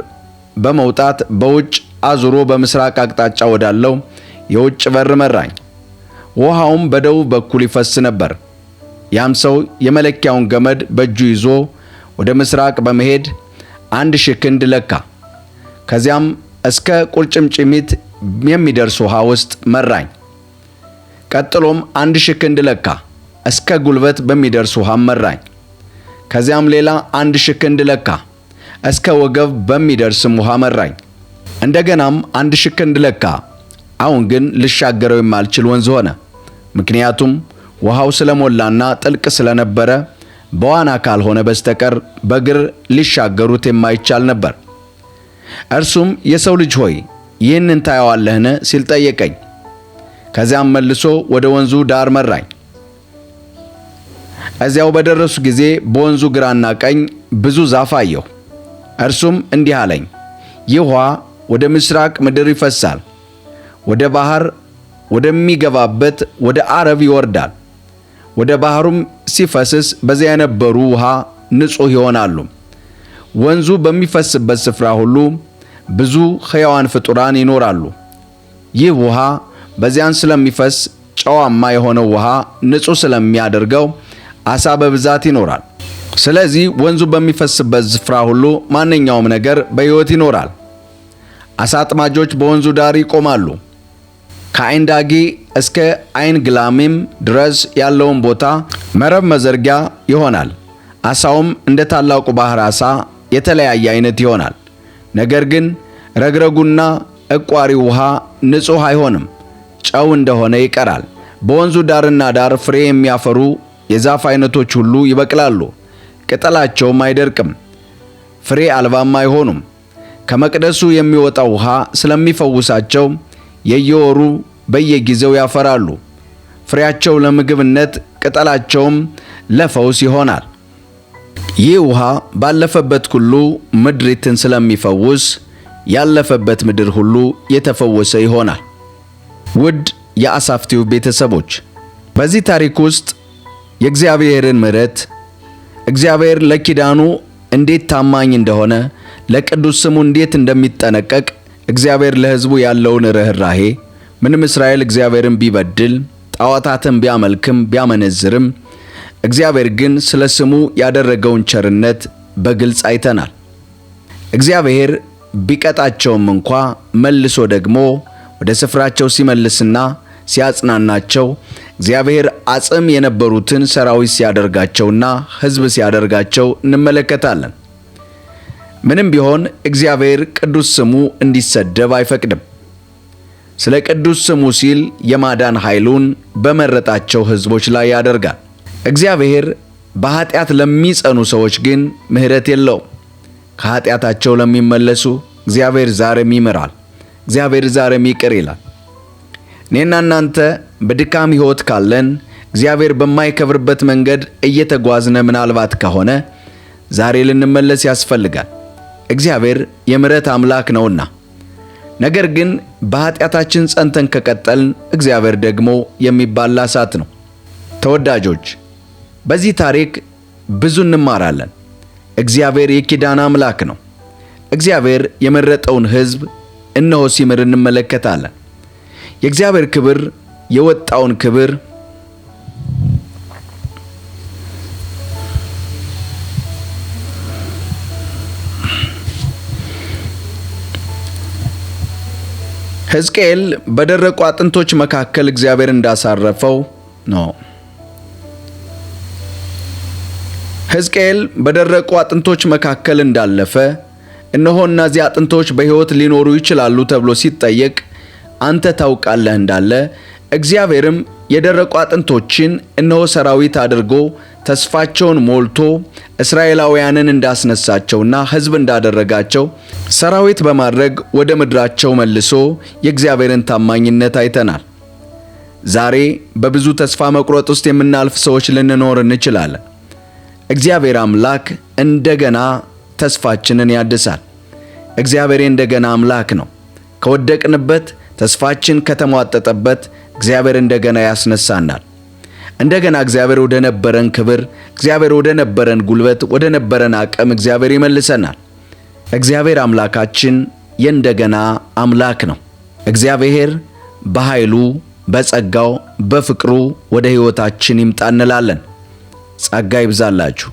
በመውጣት በውጭ አዙሮ በምስራቅ አቅጣጫ ወዳለው የውጭ በር መራኝ። ውሃውም በደቡብ በኩል ይፈስ ነበር። ያም ሰው የመለኪያውን ገመድ በእጁ ይዞ ወደ ምስራቅ በመሄድ 1000 ክንድ ለካ። ከዚያም እስከ ቁርጭምጭሚት የሚደርስ ውሃ ውስጥ መራኝ። ቀጥሎም 1000 ክንድ ለካ። እስከ ጉልበት በሚደርስ ውሃም መራኝ። ከዚያም ሌላ 1 ክንድ ለካ፣ እስከ ወገብ በሚደርስም ውሃ መራኝ። እንደገናም 1 ክንድ ለካ። አሁን ግን ልሻገረው የማልችል ወንዝ ሆነ። ምክንያቱም ውሃው ስለሞላና ጥልቅ ስለነበረ በዋና ካልሆነ በስተቀር በእግር ሊሻገሩት የማይቻል ነበር። እርሱም የሰው ልጅ ሆይ ይህንን ታየዋለህን ሲል ጠየቀኝ። ከዚያም መልሶ ወደ ወንዙ ዳር መራኝ። እዚያው በደረሱ ጊዜ በወንዙ ግራና ቀኝ ብዙ ዛፍ አየሁ። እርሱም እንዲህ አለኝ፣ ይህ ውሃ ወደ ምስራቅ ምድር ይፈሳል፣ ወደ ባህር ወደሚገባበት ወደ አረብ ይወርዳል። ወደ ባህሩም ሲፈስስ በዚያ የነበሩ ውሃ ንጹሕ ይሆናሉ። ወንዙ በሚፈስበት ስፍራ ሁሉ ብዙ ሕያዋን ፍጡራን ይኖራሉ። ይህ ውሃ በዚያን ስለሚፈስ ጨዋማ የሆነው ውሃ ንጹሕ ስለሚያደርገው ዓሣ በብዛት ይኖራል። ስለዚህ ወንዙ በሚፈስበት ስፍራ ሁሉ ማንኛውም ነገር በሕይወት ይኖራል። ዓሣ አጥማጆች በወንዙ ዳር ይቆማሉ። ከዓይንዳጌ እስከ ዓይንግላሚም ድረስ ያለውን ቦታ መረብ መዘርጊያ ይሆናል። ዓሣውም እንደ ታላቁ ባሕር ዓሣ የተለያየ ዓይነት ይሆናል። ነገር ግን ረግረጉና ዕቋሪው ውሃ ንጹሕ አይሆንም፣ ጨው እንደሆነ ይቀራል። በወንዙ ዳርና ዳር ፍሬ የሚያፈሩ የዛፍ ዓይነቶች ሁሉ ይበቅላሉ፣ ቅጠላቸውም አይደርቅም፣ ፍሬ አልባም አይሆኑም። ከመቅደሱ የሚወጣው ውሃ ስለሚፈውሳቸው የየወሩ በየጊዜው ያፈራሉ። ፍሬያቸው ለምግብነት፣ ቅጠላቸውም ለፈውስ ይሆናል። ይህ ውሃ ባለፈበት ሁሉ ምድሪትን ስለሚፈውስ ያለፈበት ምድር ሁሉ የተፈወሰ ይሆናል። ውድ የአሳፍ ቲዩብ ቤተሰቦች በዚህ ታሪክ ውስጥ የእግዚአብሔርን ምሕረት፣ እግዚአብሔር ለኪዳኑ እንዴት ታማኝ እንደሆነ፣ ለቅዱስ ስሙ እንዴት እንደሚጠነቀቅ፣ እግዚአብሔር ለሕዝቡ ያለውን ርኅራኄ፣ ምንም እስራኤል እግዚአብሔርን ቢበድል ጣዖታትን ቢያመልክም ቢያመነዝርም እግዚአብሔር ግን ስለ ስሙ ያደረገውን ቸርነት በግልጽ አይተናል። እግዚአብሔር ቢቀጣቸውም እንኳ መልሶ ደግሞ ወደ ስፍራቸው ሲመልስና ሲያጽናናቸው፣ እግዚአብሔር አጽም የነበሩትን ሰራዊት ሲያደርጋቸውና ሕዝብ ሲያደርጋቸው እንመለከታለን። ምንም ቢሆን እግዚአብሔር ቅዱስ ስሙ እንዲሰደብ አይፈቅድም። ስለ ቅዱስ ስሙ ሲል የማዳን ኃይሉን በመረጣቸው ሕዝቦች ላይ ያደርጋል። እግዚአብሔር በኃጢአት ለሚጸኑ ሰዎች ግን ምሕረት የለውም። ከኃጢአታቸው ለሚመለሱ እግዚአብሔር ዛሬም ይምራል። እግዚአብሔር ዛሬም ይቅር ይላል። እኔና እናንተ በድካም ሕይወት ካለን እግዚአብሔር በማይከብርበት መንገድ እየተጓዝነ ምናልባት ከሆነ ዛሬ ልንመለስ ያስፈልጋል። እግዚአብሔር የምሕረት አምላክ ነውና። ነገር ግን በኃጢአታችን ጸንተን ከቀጠልን እግዚአብሔር ደግሞ የሚባላ እሳት ነው። ተወዳጆች በዚህ ታሪክ ብዙ እንማራለን። እግዚአብሔር የኪዳን አምላክ ነው። እግዚአብሔር የመረጠውን ሕዝብ እነሆ ሲምር እንመለከታለን። የእግዚአብሔር ክብር የወጣውን ክብር ሕዝቅኤል በደረቁ አጥንቶች መካከል እግዚአብሔር እንዳሳረፈው ነው። ሕዝቅኤል በደረቁ አጥንቶች መካከል እንዳለፈ እነሆ እነዚህ አጥንቶች በሕይወት ሊኖሩ ይችላሉ ተብሎ ሲጠየቅ አንተ ታውቃለህ እንዳለ እግዚአብሔርም የደረቁ አጥንቶችን እነሆ ሰራዊት አድርጎ ተስፋቸውን ሞልቶ እስራኤላውያንን እንዳስነሳቸውና ሕዝብ እንዳደረጋቸው ሰራዊት በማድረግ ወደ ምድራቸው መልሶ የእግዚአብሔርን ታማኝነት አይተናል። ዛሬ በብዙ ተስፋ መቁረጥ ውስጥ የምናልፍ ሰዎች ልንኖር እንችላለን። እግዚአብሔር አምላክ እንደገና ተስፋችንን ያድሳል። እግዚአብሔር እንደገና አምላክ ነው። ከወደቅንበት ተስፋችን ከተሟጠጠበት እግዚአብሔር እንደገና ያስነሳናል። እንደገና እግዚአብሔር ወደ ነበረን ክብር፣ እግዚአብሔር ወደ ነበረን ጉልበት፣ ወደ ነበረን አቅም እግዚአብሔር ይመልሰናል። እግዚአብሔር አምላካችን የእንደገና አምላክ ነው። እግዚአብሔር በኃይሉ፣ በጸጋው፣ በፍቅሩ ወደ ሕይወታችን ይምጣ እንላለን። ጸጋ ይብዛላችሁ።